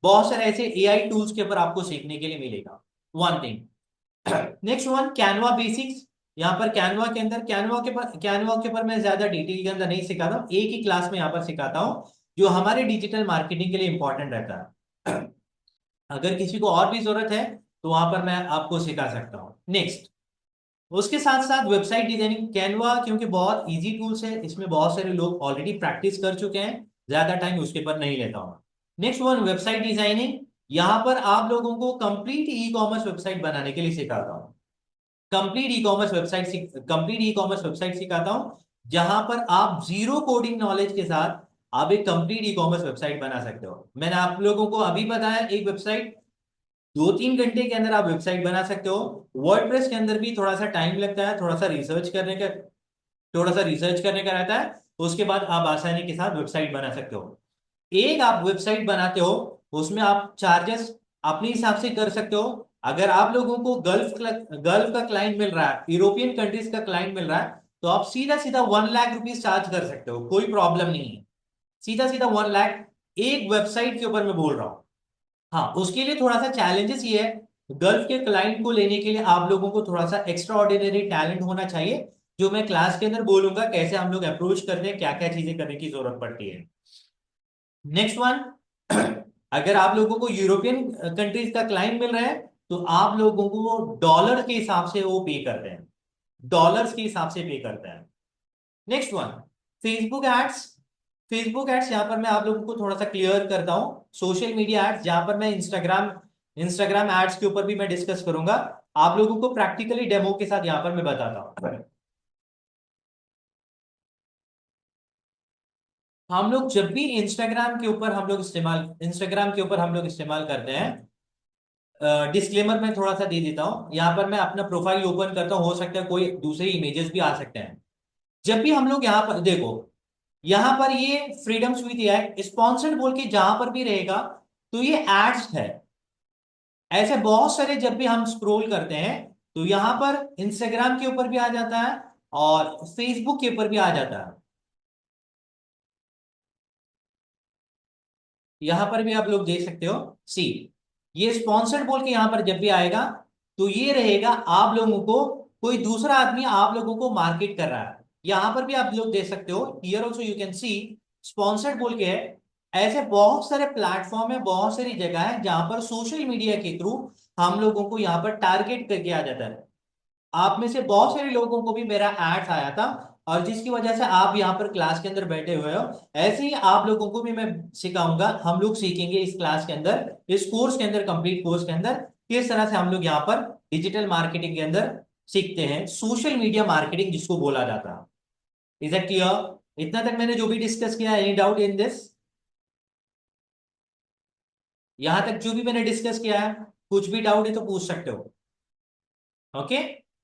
बहुत सारे ऐसे एआई टूल्स के ऊपर आपको सीखने के लिए मिलेगा। One thing. Next one, Canva basics. यहाँ पर कैनवा के अंदर, कैनवा के ऊपर मैं ज्यादा डिटेल के अंदर नहीं सिखाता हूँ, एक ही क्लास में यहाँ पर सिखाता हूँ जो हमारे डिजिटल मार्केटिंग के लिए इंपॉर्टेंट रहता है। अगर किसी को और भी जरूरत है तो वहां पर मैं आपको सिखा सकता हूँ। नेक्स्ट, उसके साथ साथ वेबसाइट डिजाइनिंग, कैनवा क्योंकि बहुत इजी टूल्स है, इसमें बहुत सारे लोग ऑलरेडी प्रैक्टिस कर चुके हैं, ज्यादा टाइम उसके पर नहीं लेता हूँ। Next one, website designing. यहाँ पर आप लोगों को कंप्लीट ई कॉमर्स वेबसाइट बनाने के लिए सिखाता हूँ, कंप्लीट ई कॉमर्स वेबसाइट सिखाता हूं, जहां पर आप जीरो कोडिंग नॉलेज के साथ आप एक कंप्लीट ई कॉमर्स वेबसाइट बना सकते हो। मैंने आप लोगों को अभी बताया, एक वेबसाइट 2-3 घंटे के अंदर आप वेबसाइट बना सकते हो। वर्डप्रेस के अंदर भी थोड़ा सा टाइम लगता है, थोड़ा सा रिसर्च करने का रहता है, उसके बाद आप आसानी के साथ वेबसाइट बना सकते हो। एक आप वेबसाइट बनाते हो, उसमें आप चार्जेस अपने हिसाब से कर सकते हो। अगर आप लोगों को गल्फ का क्लाइंट मिल रहा है, यूरोपियन कंट्रीज का क्लाइंट मिल रहा है, तो आप सीधा सीधा 1 लाख रुपीज चार्ज कर सकते हो, कोई प्रॉब्लम नहीं है। सीधा सीधा 1 लाख एक वेबसाइट के ऊपर मैं बोल रहा हूँ। हाँ, उसके लिए थोड़ा सा चैलेंजेस ये है, गल्फ के क्लाइंट को लेने के लिए आप लोगों को थोड़ा सा एक्स्ट्रा ऑर्डिनरी टैलेंट होना चाहिए, जो मैं क्लास के अंदर बोलूंगा कैसे हम लोग अप्रोच करते हैं, क्या क्या चीजें करने की जरूरत पड़ती है। नेक्स्ट वन, अगर आप लोगों को यूरोपियन कंट्रीज का क्लाइंट मिल रहा है, तो आप लोगों को डॉलर के हिसाब से वो पे करते हैं, डॉलर्स के हिसाब से पे करते हैं। Next one, Facebook ads. Facebook ads यहाँ पर मैं आप लोगों को थोड़ा सा क्लियर करता हूँ, सोशल मीडिया एड्स, जहां पर मैं इंस्टाग्राम इंस्टाग्राम एड्स के ऊपर भी मैं डिस्कस करूंगा, आप लोगों को प्रैक्टिकली डेमो के साथ यहाँ पर मैं बताता हूँ। हम लोग जब भी इंस्टाग्राम के ऊपर हम लोग इस्तेमाल करते हैं, डिस्क्लेमर मैं थोड़ा सा दे देता हूं, यहाँ पर मैं अपना प्रोफाइल ओपन करता हूं, हो सकता है कोई दूसरे इमेजेस भी आ सकते हैं। जब भी हम लोग यहाँ पर देखो, यहाँ पर ये फ्रीडम स्वीट है स्पॉन्सर्ड बोल के जहां पर भी रहेगा, तो ये एड्स है। ऐसे बहुत सारे जब भी हम स्क्रॉल करते हैं, तो यहाँ पर इंस्टाग्राम के ऊपर भी आ जाता है और फेसबुक के ऊपर भी आ जाता है। यहां पर भी आप लोग देख सकते हो, सी, ये स्पॉन्सर्ड बोल के यहां पर जब भी आएगा, तो ये रहेगा आप लोगों को, कोई दूसरा आदमी आप लोगों को मार्केट कर रहा है। यहां पर भी आप लोग देख सकते हो, here also you can C sponsored बोल के है। ऐसे बहुत सारे प्लेटफॉर्म है, बहुत सारी जगह है जहां पर सोशल मीडिया के थ्रू हम लोगों को यहाँ पर टारगेट करके आ जाता है। आप में से बहुत सारे लोगों को भी मेरा एड्स आया था, और जिसकी वजह से आप यहाँ पर क्लास के अंदर बैठे हुए हो। ऐसे ही आप लोगों को भी मैं सिखाऊंगा, हम लोग सीखेंगे इस क्लास के अंदर, इस कोर्स के अंदर, कंप्लीट कोर्स के अंदर, किस तरह से हम लोग यहाँ पर डिजिटल मार्केटिंग के अंदर सीखते हैं, सोशल मीडिया मार्केटिंग जिसको बोला जाता है। Is it clear? इतना तक मैंने जो भी डिस्कस किया, एनी डाउट इन दिस? यहां तक जो भी मैंने डिस्कस किया है, कुछ भी डाउट है तो पूछ सकते हो। ओके,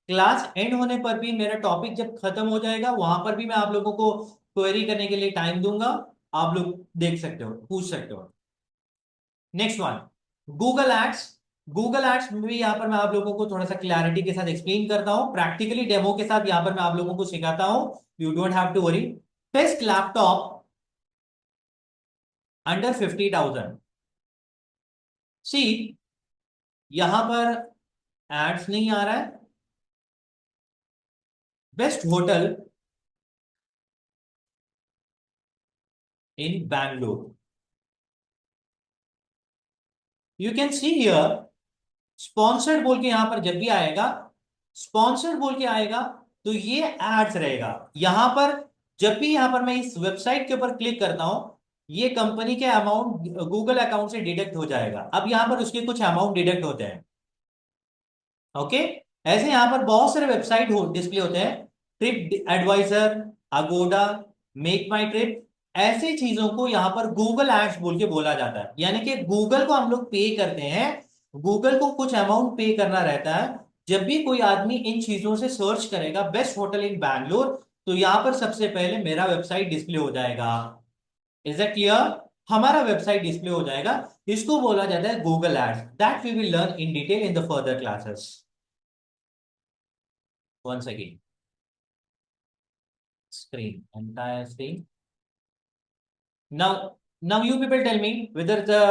क्लास एंड होने पर भी, मेरा टॉपिक जब खत्म हो जाएगा वहां पर भी मैं आप लोगों को क्वेरी करने के लिए टाइम दूंगा, आप लोग देख सकते हो, पूछ सकते हो। Next one, Google ads. Google ads में भी यहाँ पर मैं आप लोगों को थोड़ा सा क्लैरिटी के साथ एक्सप्लेन करता हूँ, प्रैक्टिकली डेमो के साथ यहाँ पर मैं आप लोगों को सिखाता हूँ, you don't have to worry. Best laptop under 50,000। See, यहां पर एड्स नहीं आ रहा है। Best hotel in Bangalore, you can see here sponsored बोल के, यहां पर जब भी आएगा, स्पॉन्सर्ड बोल के आएगा, तो ये एड्स रहेगा यहां पर। जब भी यहां पर मैं इस वेबसाइट के ऊपर क्लिक करता हूं, ये कंपनी के अमाउंट गूगल अकाउंट से डिडक्ट हो जाएगा। अब यहां पर उसके कुछ अमाउंट डिडक्ट होते हैं, ओके। ऐसे यहाँ पर बहुत सारे वेबसाइट डिस्प्ले होते हैं, ट्रिप एडवाइजर, अगोडा, मेक माई ट्रिप। ऐसी चीजों को यहाँ पर गूगल एड्स बोल के बोला जाता है, यानी कि गूगल को हम लोग पे करते हैं, गूगल को कुछ अमाउंट पे करना रहता है। जब भी कोई आदमी इन चीजों से सर्च करेगा बेस्ट होटल इन बैंगलोर, तो यहाँ पर सबसे पहले मेरा वेबसाइट डिस्प्ले हो जाएगा। Is that clear? हमारा वेबसाइट डिस्प्ले हो जाएगा। इसको बोला जाता है Google ads, that we will learn in detail in the further classes. once again, screen, entire screen. Now you people tell me whether the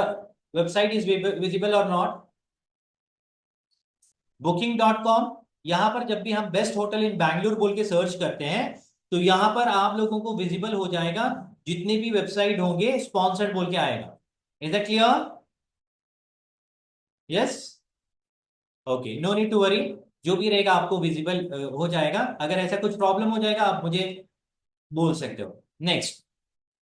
website is visible or not. Booking.com, यहाँ पर जब भी हम बेस्ट होटल इन बैंगलोर बोल के सर्च करते हैं, तो यहाँ पर आप लोगों को विजिबल हो जाएगा, जितने भी वेबसाइट होंगे स्पॉन्सर्ड बोल के आएगा। Is that clear? Yes, okay, no need to worry, जो भी रहेगा आपको विजिबल हो जाएगा। अगर ऐसा कुछ प्रॉब्लम हो जाएगा आप मुझे बोल सकते हो। नेक्स्ट,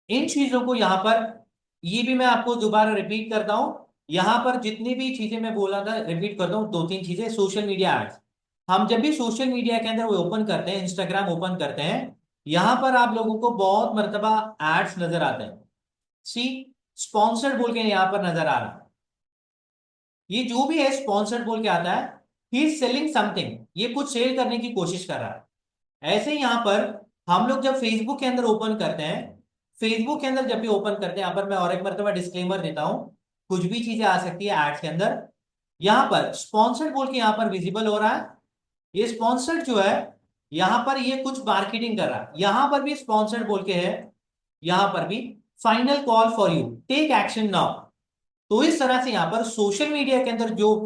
इन चीजों को यहां पर, ये भी मैं आपको दोबारा रिपीट करता हूं, यहां पर जितनी भी चीजें मैं बोला था रिपीट करता हूं, दो तीन चीजें। सोशल मीडिया एड्स, हम जब भी सोशल मीडिया के अंदर वो ओपन करते हैं, इंस्टाग्राम ओपन करते हैं, यहां पर आप लोगों को बहुत मर्तबा एड्स नजर आते हैं। सी, स्पॉन्सर्ड बोल के यहां पर नजर आ रहा है, ये जो भी है स्पॉन्सर्ड बोल के आता है, ही इज सेलिंग समथिंग, ये कुछ सेल करने की कोशिश कर रहा है। ऐसे ही यहां पर हम लोग जब फेसबुक के अंदर ओपन करते हैं, फेसबुक के अंदर जब भी ओपन करते हैं, यहां पर मैं और एक मरतबा डिस्क्लेमर देता हूं, कुछ भी चीजें आ सकती है एड्स के अंदर। यहां पर स्पॉन्सर्ड बोल के यहां पर विजिबल हो रहा है, ये स्पॉन्सर्ड जो है, यहां पर ये कुछ मार्केटिंग कर रहा है, यहां पर भी स्पॉन्सर्ड बोल के है, यहां पर भी final call for you, take action now. तो इस तरह से यहां पर सोशल मीडिया के अंदर जो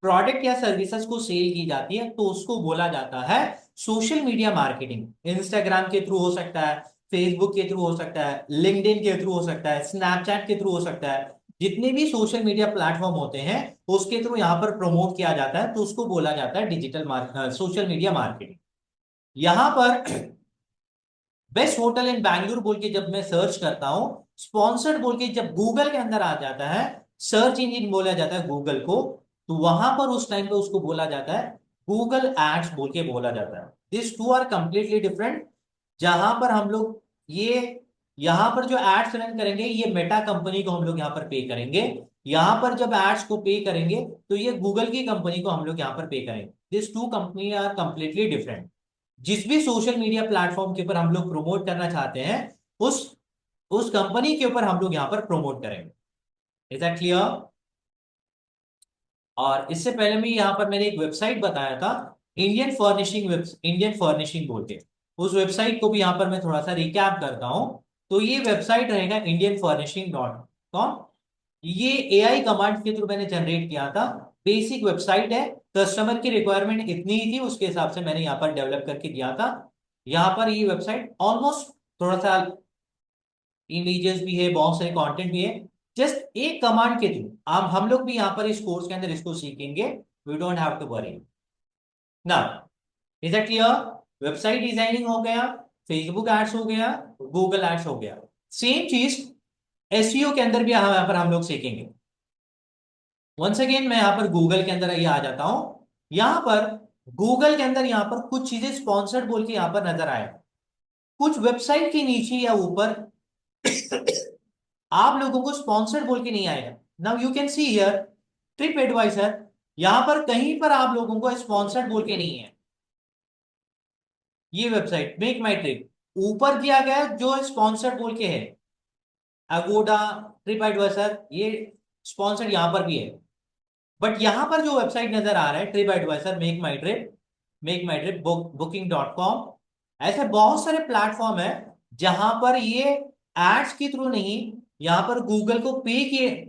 प्रोडक्ट या सर्विसेज को सेल की जाती है, तो उसको बोला जाता है सोशल मीडिया मार्केटिंग। इंस्टाग्राम के थ्रू हो सकता है, फेसबुक के थ्रू हो सकता है, लिंक्डइन के थ्रू हो सकता है, स्नैपचैट के थ्रू हो सकता है, जितने भी सोशल मीडिया प्लेटफॉर्म होते हैं उसके थ्रू यहां पर प्रमोट किया जाता है, तो उसको बोला जाता है डिजिटल सोशल मीडिया मार्केटिंग। यहां पर बेस्ट होटल इन बैंगलोर बोल के जब मैं सर्च करता हूं, स्पॉन्सर्ड बोल के जब गूगल के अंदर आ जाता है, सर्च इंजन बोला जाता है गूगल को, तो वहां पर उस टाइम पे उसको बोला जाता है गूगल एड्स बोल के बोला जाता है। This two are completely different. जहां पर हम लोग ये, यहां पर जो एड्स रन करेंगे ये मेटा कंपनी को हम लोग यहां पर पे करेंगे, यहां पर जब एड्स को पे करेंगे तो ये गूगल की कंपनी को हम लोग यहां पर पे करेंगे। This two company are completely different. जिस भी सोशल मीडिया प्लेटफॉर्म के ऊपर हम लोग प्रमोट करना चाहते हैं, उस उस कंपनी के ऊपर हम लोग यहां पर प्रमोट करेंगे। Is that clear? और इससे पहले मैं यहां पर मैंने एक वेबसाइट बताया था, इंडियन फर्निशिंग बोल के, उस वेबसाइट को भी यहां पर मैं थोड़ा सा रिकैप करता हूं। तो ये वेबसाइट रहेगा indianfurnishing.com। ये एआई कमांड के थ्रू मैंने जनरेट किया था, बेसिक वेबसाइट है, कस्टमर की रिक्वायरमेंट इतनी ही थी, उसके हिसाब से मैंने यहाँ पर डेवलप करके दिया था। यहाँ पर ये वेबसाइट ऑलमोस्ट थोड़ा सा इमेजेस भी है, बहुत सारे कंटेंट भी है, जस्ट एक कमांड के थ्रू आप, हम लोग भी यहाँ पर इस कोर्स के अंदर इसको सीखेंगे। We don't have to worry. ना, is that clear? Website designing हो गया, फेसबुक एड्स हो गया, गूगल एड्स हो गया। सेम चीज एसईओ के अंदर भी यहाँ पर हम लोग सीखेंगे। वंस अगेन मैं यहाँ पर गूगल के अंदर ये आ जाता हूं, यहां पर गूगल के अंदर यहाँ पर कुछ चीजें स्पॉन्सर्ड बोल के यहाँ पर नजर आए, कुछ वेबसाइट के नीचे या ऊपर आप लोगों को स्पॉन्सर्ड बोल के नहीं आएगा। Now you can see here TripAdvisor, यहां पर कहीं पर आप लोगों को स्पॉन्सर्ड बोल के नहीं है। ये वेबसाइट मेक माई ट्रिप, ऊपर किया गया जो स्पॉन्सर्ड बोल के है, अगोडा, ट्रिप एडवाइजर, ये स्पॉन्सर्ड यहां पर भी है। बट यहां पर जो वेबसाइट नजर आ रहा है ट्रिप एडवाइजर, मेक माई ट्रिप, बुकिंग.com, ऐसे बहुत सारे प्लेटफॉर्म है जहां पर ये एड्स के थ्रू नहीं, यहां पर गूगल को पे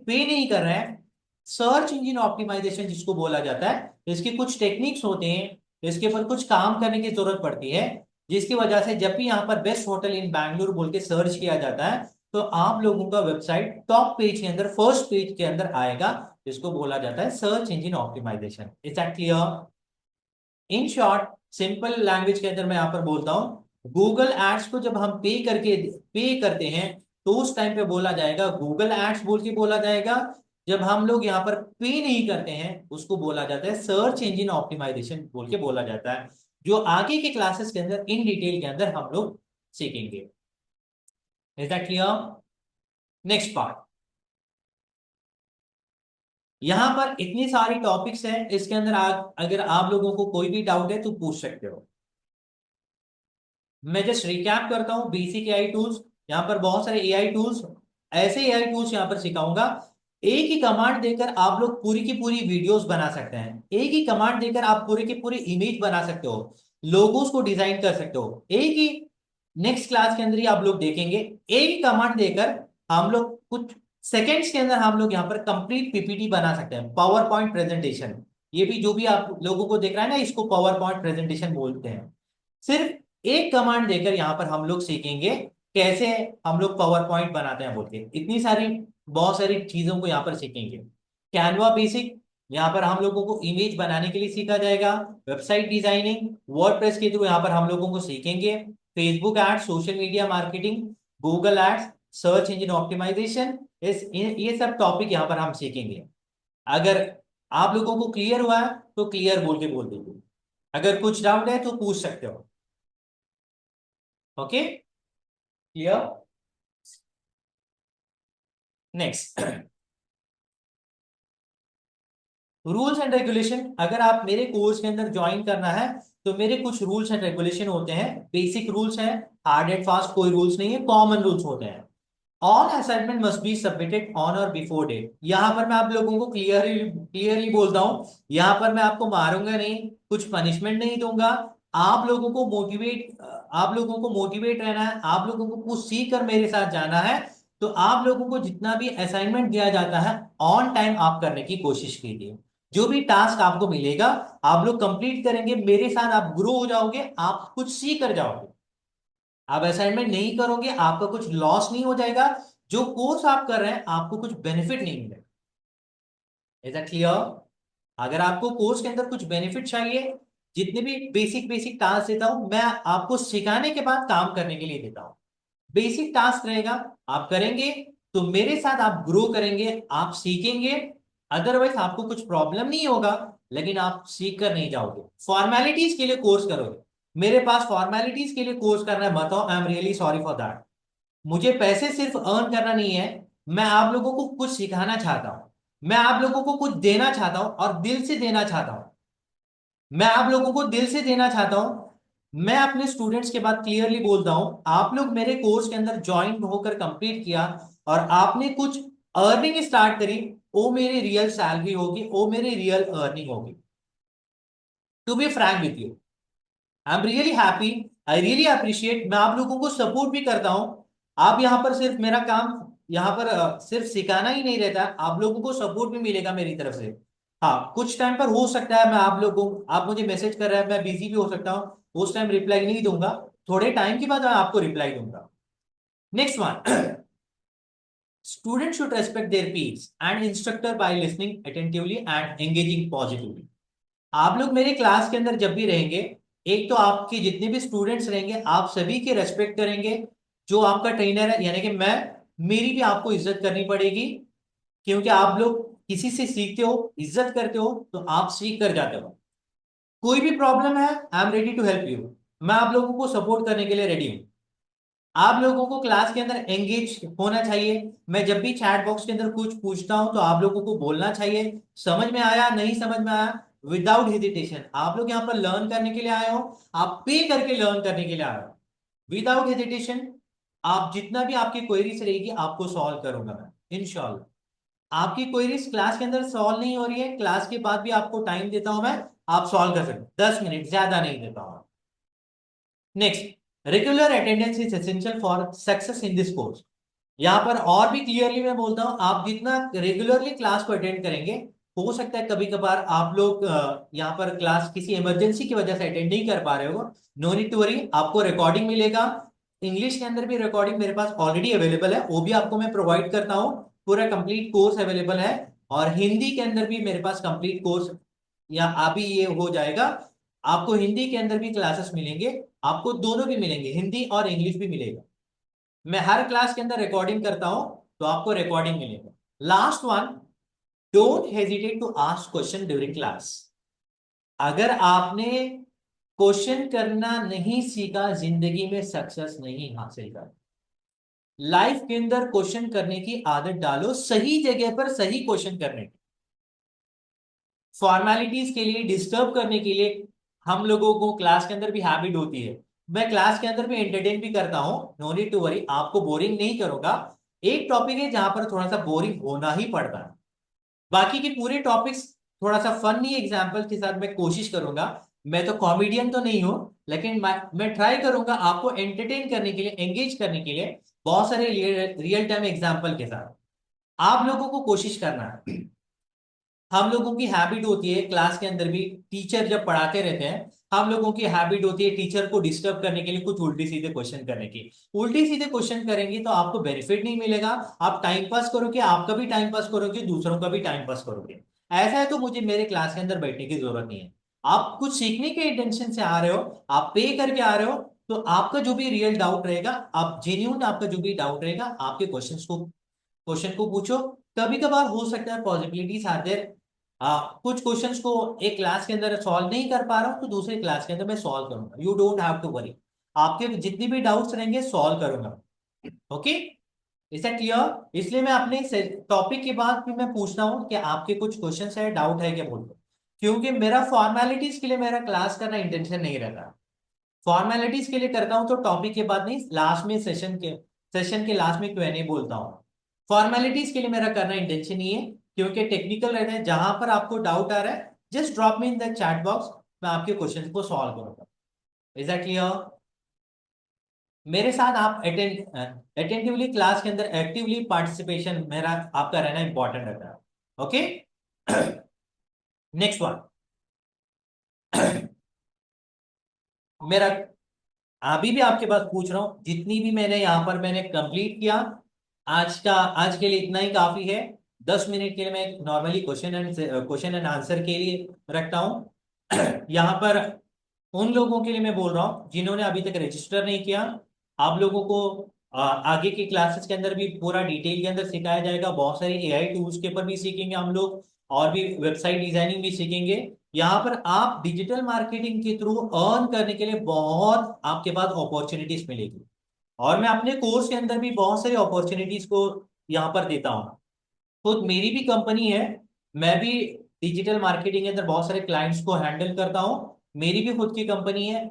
नहीं कर रहे हैं। सर्च इंजन ऑप्टिमाइजेशन जिसको बोला जाता है, इसके कुछ टेक्निक्स होते हैं, इसके ऊपर कुछ काम करने की जरूरत पड़ती है, जिसकी वजह से जब भी यहाँ पर बेस्ट होटल इन बैंगलोर बोल के सर्च किया जाता है, तो आप लोगों का वेबसाइट टॉप पेज के अंदर, फर्स्ट पेज के अंदर आएगा, जिसको बोला जाता है search engine optimisation. Is that clear? In short, simple language के अंदर मैं यहां पर बोलता हूं, गूगल एड्स को जब हम पे करते हैं, तो उस टाइम पे बोला जाएगा गूगल एड्स बोल के बोला जाएगा, जब हम लोग यहाँ पर पे नहीं करते हैं उसको बोला जाता है सर्च इंजन ऑप्टिमाइजेशन बोल के बोला जाता है, जो आगे के क्लासेस के अंदर इन डिटेल के अंदर हम लोग सीखेंगे। Is that clear? Next part. यहां पर इतनी सारी टॉपिक्स हैं, इसके अंदर अगर आप लोगों को कोई भी डाउट है तो पूछ सकते हो। मैं जस्ट रिकैप करता हूं बेसिक एआई टूल्स। यहां पर बहुत सारे एआई टूल्स, ऐसे एआई टूल्स यहां पर सिखाऊंगा। एक ही कमांड देकर आप लोग पूरी की पूरी वीडियोस बना सकते हैं, एक ही कमांड देकर आप पूरी की पूरी इमेज बना सकते हो, लोगोस को डिजाइन कर सकते हो, एक ही नेक्स्ट क्लास के अंदर ही आप लोग देखेंगे। एक ही कमांड देकर हम लोग कुछ सेकेंड्स के अंदर हम लोग यहाँ पर कंप्लीट पीपीटी बना सकते हैं, पावर पॉइंट प्रेजेंटेशन। ये भी जो भी आप लोगों को देख रहा है ना, इसको पावर पॉइंट प्रेजेंटेशन बोलते हैं। सिर्फ एक कमांड देकर यहां पर हम लोग सीखेंगे कैसे हम लोग पावर पॉइंट बनाते हैं बोल के, इतनी सारी बहुत सारी चीजों को यहाँ पर सीखेंगे। कैनवा बेसिक, यहाँ पर हम लोगों को इमेज बनाने के लिए सीखा जाएगा। वेबसाइट डिजाइनिंग वर्डप्रेस के थ्रू यहाँ पर हम लोगों को सीखेंगे। Facebook ads, social media marketing, Google ads, search engine optimisation, ये सब टॉपिक यहाँ पर हम सीखेंगे। अगर आप लोगों को क्लियर हुआ है तो क्लियर बोल के बोल दीजिए, अगर कुछ डाउट है तो पूछ सकते हो। Okay, clear? Next, rules and regulation. अगर आप मेरे कोर्स के अंदर ज्वाइन करना है तो मेरे कुछ रूल्स एंड रेगुलेशन होते हैं। बेसिक रूल्स हैं, हार्ड एंड फास्ट कोई रूल्स नहीं है, कॉमन रूल्स होते हैं। All assignment must be submitted on और बिफोर डेट। यहां पर मैं आप लोगों को क्लियरली क्लियरली बोलता हूं, यहां पर मैं आपको मारूंगा नहीं, कुछ पनिशमेंट नहीं दूंगा। आप लोगों को मोटिवेट आप लोगों को मोटिवेट रहना है, आप लोगों को कुछ सीख कर मेरे साथ जाना है। तो आप लोगों को जितना भी असाइनमेंट दिया जाता है ऑन टाइम आप करने की कोशिश कीजिए। जो भी टास्क आपको मिलेगा आप लोग कंप्लीट करेंगे, मेरे साथ आप ग्रो हो जाओगे, आप कुछ सीख कर जाओगे। आप असाइनमेंट नहीं करोगे आपका कुछ लॉस नहीं हो जाएगा, जो कोर्स आप कर रहे हैं आपको कुछ बेनिफिट नहीं मिलेगा। Is that clear? अगर आपको कोर्स के अंदर कुछ बेनिफिट चाहिए, जितने भी बेसिक बेसिक टास्क देता हूं मैं आपको सिखाने के बाद काम करने के लिए देता हूं। बेसिक टास्क रहेगा, आप करेंगे तो मेरे साथ आप ग्रो करेंगे, आप सीखेंगे। अदरवाइज आपको कुछ प्रॉब्लम नहीं होगा, लेकिन आप सीख कर नहीं जाओगे, फॉर्मेलिटीज के लिए कोर्स करोगे। मेरे पास फॉर्मेलिटीज के लिए कोर्स करना है मत आओ, आई am really sorry for that. मुझे पैसे सिर्फ अर्न करना नहीं है, मैं आप लोगों को कुछ सिखाना चाहता हूं, मैं आप लोगों को कुछ देना चाहता हूं और दिल से देना चाहता हूं। मैं आप लोगों को दिल से देना चाहता हूं। मैं अपने स्टूडेंट्स के बाद क्लियरली बोलता हूं, आप लोग मेरे कोर्स के अंदर ज्वाइन होकर कंप्लीट किया और आपने कुछ अर्निंग स्टार्ट करी, वो मेरी रियल सैलरी होगी, वो मेरी रियल अर्निंग होगी। To be frank with you, I am really happy, I really appreciate. मैं आप लोगों को सपोर्ट भी करता हूं। आप यहां पर सिर्फ मेरा काम यहां पर सिर्फ सिखाना ही नहीं रहता, आप लोगों को सपोर्ट भी मिलेगा मेरी तरफ से। हाँ, कुछ टाइम पर हो सकता है मैं आप लोगों आप मुझे मैसेज कर रहे हैं, मैं बिजी भी हो सकता हूँ, उस टाइम रिप्लाई नहीं दूंगा, थोड़े टाइम के बाद मैं आपको रिप्लाई दूंगा। Next one, student should respect their peers and instructor by listening attentively and engaging positively. आप लोग मेरे क्लास के अंदर जब भी रहेंगे, एक तो आपके जितने भी स्टूडेंट्स रहेंगे आप सभी की रेस्पेक्ट करेंगे। जो आपका ट्रेनर है यानी कि मैं, मेरी भी आपको इज्जत करनी पड़ेगी, क्योंकि आप लोग किसी से सीखते हो, इज्जत करते हो तो आप सीख कर जाते हो। कोई भी प्रॉब्लम है I am ready to help you, मैं आप लोगों को सपोर्ट करने के लिए रेडी हूं। आप लोगों को क्लास के अंदर एंगेज होना चाहिए। मैं जब भी चैट बॉक्स के अंदर कुछ पूछता हूं तो आप लोगों को बोलना चाहिए, समझ में आया नहीं समझ में आया, विदाउट हेजिटेशन। आप लोग यहाँ पर लर्न करने के लिए आए हो, आप पे करके लर्न करने के लिए आए हो, विदाउट हेजिटेशन। आप जितना भी आपकी क्वेरीज रहेगी आपको सॉल्व करूंगा मैं इंशाल्लाह। आपकी क्वेरीज क्लास के अंदर सॉल्व नहीं हो रही है, क्लास के बाद भी आपको टाइम देता हूं मैं, आप सॉल्व कर सकते हो, 10 मिनट ज्यादा नहीं देता हूं। Next, regular attendance is essential for success in this course. यहाँ पर और भी क्लियरली मैं बोलता हूँ, आप जितना रेगुलरली क्लास को अटेंड करेंगे, हो सकता है कभी कभार आप लोग यहाँ पर क्लास किसी इमरजेंसी की वजह से अटेंड नहीं कर पा रहे हो, नो नीड टू वरी, आपको रिकॉर्डिंग मिलेगा। इंग्लिश के अंदर भी रिकॉर्डिंग मेरे पास ऑलरेडी अवेलेबल है, वो भी आपको मैं प्रोवाइड करता हूँ, पूरा कंप्लीट कोर्स अवेलेबल है। और हिंदी के अंदर भी मेरे पास कंप्लीट कोर्स या अभी ये हो जाएगा। आपको हिंदी के अंदर भी क्लासेस मिलेंगे, आपको दोनों भी मिलेंगे, हिंदी और इंग्लिश भी मिलेगा। मैं हर क्लास के अंदर रिकॉर्डिंग करता हूं तो आपको रिकॉर्डिंग मिलेगा। Last one, don't hesitate to ask question during class. अगर आपने क्वेश्चन करना नहीं सीखा, जिंदगी में सक्सेस नहीं हासिल कर। लाइफ के अंदर क्वेश्चन करने की आदत डालो, सही जगह पर सही क्वेश्चन करने की। फॉर्मेलिटीज के लिए, डिस्टर्ब करने के लिए हम लोगों को क्लास के अंदर भी हैबिट होती है। मैं क्लास के अंदर भी एंटरटेन भी करता हूं, नो नीड टू वरी, आपको बोरिंग नहीं करूंगा। एक टॉपिक है जहां पर थोड़ा सा बोरिंग होना ही पड़ता है, बाकी के पूरे टॉपिक्स थोड़ा सा फनी एग्जांपल के साथ मैं कोशिश करूंगा। मैं तो कॉमेडियन तो नहीं हूं, लेकिन मैं ट्राई करूंगा आपको एंटरटेन करने के लिए, एंगेज करने के लिए, बहुत सारे रियल टाइम एग्जांपल के साथ। आप लोगों को कोशिश करना है। हम लोगों की हैबिट होती है क्लास के अंदर भी, टीचर जब पढ़ाते रहते हैं, हम लोगों की हैबिट होती है टीचर को डिस्टर्ब करने के लिए कुछ उल्टी सीधे क्वेश्चन करने की। उल्टी सीधे क्वेश्चन करेंगे तो आपको बेनिफिट नहीं मिलेगा। आप टाइम पास करोगे, आपका भी टाइम पास करोगे, दूसरों का भी टाइम पास करोगे। ऐसा है तो मुझे मेरे क्लास के अंदर बैठने की जरूरत नहीं है। आप कुछ सीखने के इंटेंशन से आ रहे हो, आप पे करके आ रहे हो, तो आपका जो भी रियल डाउट रहेगा, आप जेन्यून, आपका जो भी डाउट रहेगा, आपके क्वेश्चन को पूछो। कभी कभार हो सकता है पॉसिबिलिटीज आर देयर, कुछ क्वेश्चंस को एक क्लास के अंदर सॉल्व नहीं कर पा रहा हूं तो दूसरे क्लास के अंदर मैं सॉल्व करूंगा। You don't have to worry, आपके जितनी भी डाउट्स रहेंगे सॉल्व करूंगा। Okay, is that clear? इसलिए मैं अपने टॉपिक के बाद भी मैं पूछता हूँ कि आपके कुछ क्वेश्चंस है, डाउट है क्या बोल दो। क्योंकि मेरा फॉर्मेलिटीज के लिए मेरा क्लास करना इंटेंशन नहीं रहता। फॉर्मेलिटीज के लिए करता हूं तो टॉपिक के बाद नहीं, लास्ट में सेशन के लास्ट में क्यों नहीं बोलता हूं। फॉर्मेलिटीज के लिए मेरा करना इंटेंशन नहीं है, क्योंकि टेक्निकल रहता है। जहां पर आपको डाउट आ रहा है, just drop me in the chat box, मैं आपके क्वेश्चन को सॉल्व करूंगा। Is that clear? मेरे साथ आप अटेंटिवली क्लास के अंदर एक्टिवली पार्टिसिपेशन मेरा आपका रहना इंपॉर्टेंट रहता है। Okay, next one. मेरा अभी भी आपके पास पूछ रहा हूं, जितनी भी मैंने यहां पर मैंने कंप्लीट किया, आज के लिए इतना ही काफी है। 10 मिनट के लिए मैं नॉर्मली क्वेश्चन एंड आंसर के लिए रखता हूं। यहाँ पर उन लोगों के लिए मैं बोल रहा हूँ जिन्होंने अभी तक रजिस्टर नहीं किया। आप लोगों को आगे की क्लासेस के अंदर भी पूरा डिटेल के अंदर सिखाया जाएगा। बहुत सारी एआई टूल्स के ऊपर भी सीखेंगे हम लोग, और भी वेबसाइट डिजाइनिंग भी सीखेंगे। यहाँ पर आप डिजिटल मार्केटिंग के थ्रू अर्न करने के लिए बहुत आपके पास अपॉर्चुनिटीज मिलेगी। और मैं अपने कोर्स के अंदर भी बहुत सारी अपॉर्चुनिटीज को यहाँ पर देता हूँ। खुद मेरी भी कंपनी है, मैं भी डिजिटल मार्केटिंग के अंदर बहुत सारे क्लाइंट्स को हैंडल करता हूँ। मेरी भी खुद की कंपनी है,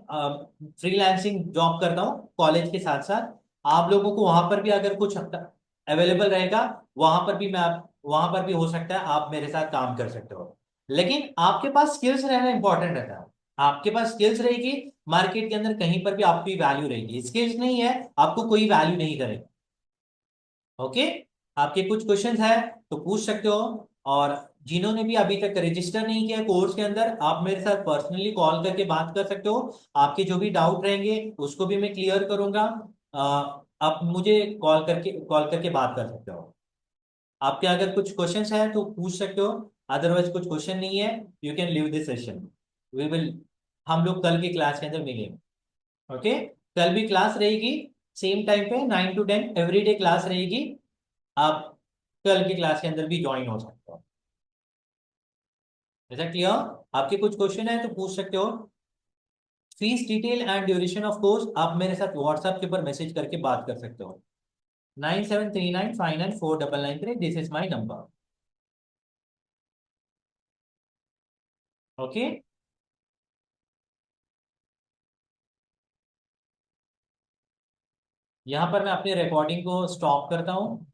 फ्रीलांसिंग जॉब करता हूँ कॉलेज के साथ साथ। आप लोगों को वहां पर भी अगर कुछ अवेलेबल रहेगा, वहां पर भी हो सकता है आप मेरे साथ काम कर सकते हो। लेकिन आपके पास स्किल्स रहना इंपॉर्टेंट रहता है। आपके पास स्किल्स रहेगी, मार्केट के अंदर कहीं पर भी आपकी वैल्यू रहेगी। स्किल्स नहीं है, आपको कोई वैल्यू नहीं करेगा। ओके, आपके कुछ क्वेश्चंस है तो पूछ सकते हो। और जिन्होंने भी अभी तक रजिस्टर नहीं किया कोर्स के अंदर, आप मेरे साथ पर्सनली कॉल करके बात कर सकते हो। आपके जो भी डाउट रहेंगे उसको भी मैं क्लियर करूंगा। आप मुझे कॉल करके बात कर सकते हो। आपके अगर कुछ क्वेश्चंस है तो पूछ सकते हो, अदरवाइज कुछ क्वेश्चन नहीं है, you can leave this session. We will हम लोग कल की क्लास के अंदर मिलेंगे। ओके, कल भी क्लास रहेगी, सेम टाइम पे 9 to 10 एवरीडे क्लास रहेगी। आप कल की क्लास के अंदर भी ज्वाइन हो सकते हो। ऐसा क्लियर? आपके कुछ क्वेश्चन है तो पूछ सकते हो। Fees detail and duration of course आप मेरे साथ व्हाट्सएप के ऊपर मैसेज करके बात कर सकते हो। 9739594993, this is my number. Okay, यहाँ पर मैं अपनी रिकॉर्डिंग को स्टॉप करता हूँ।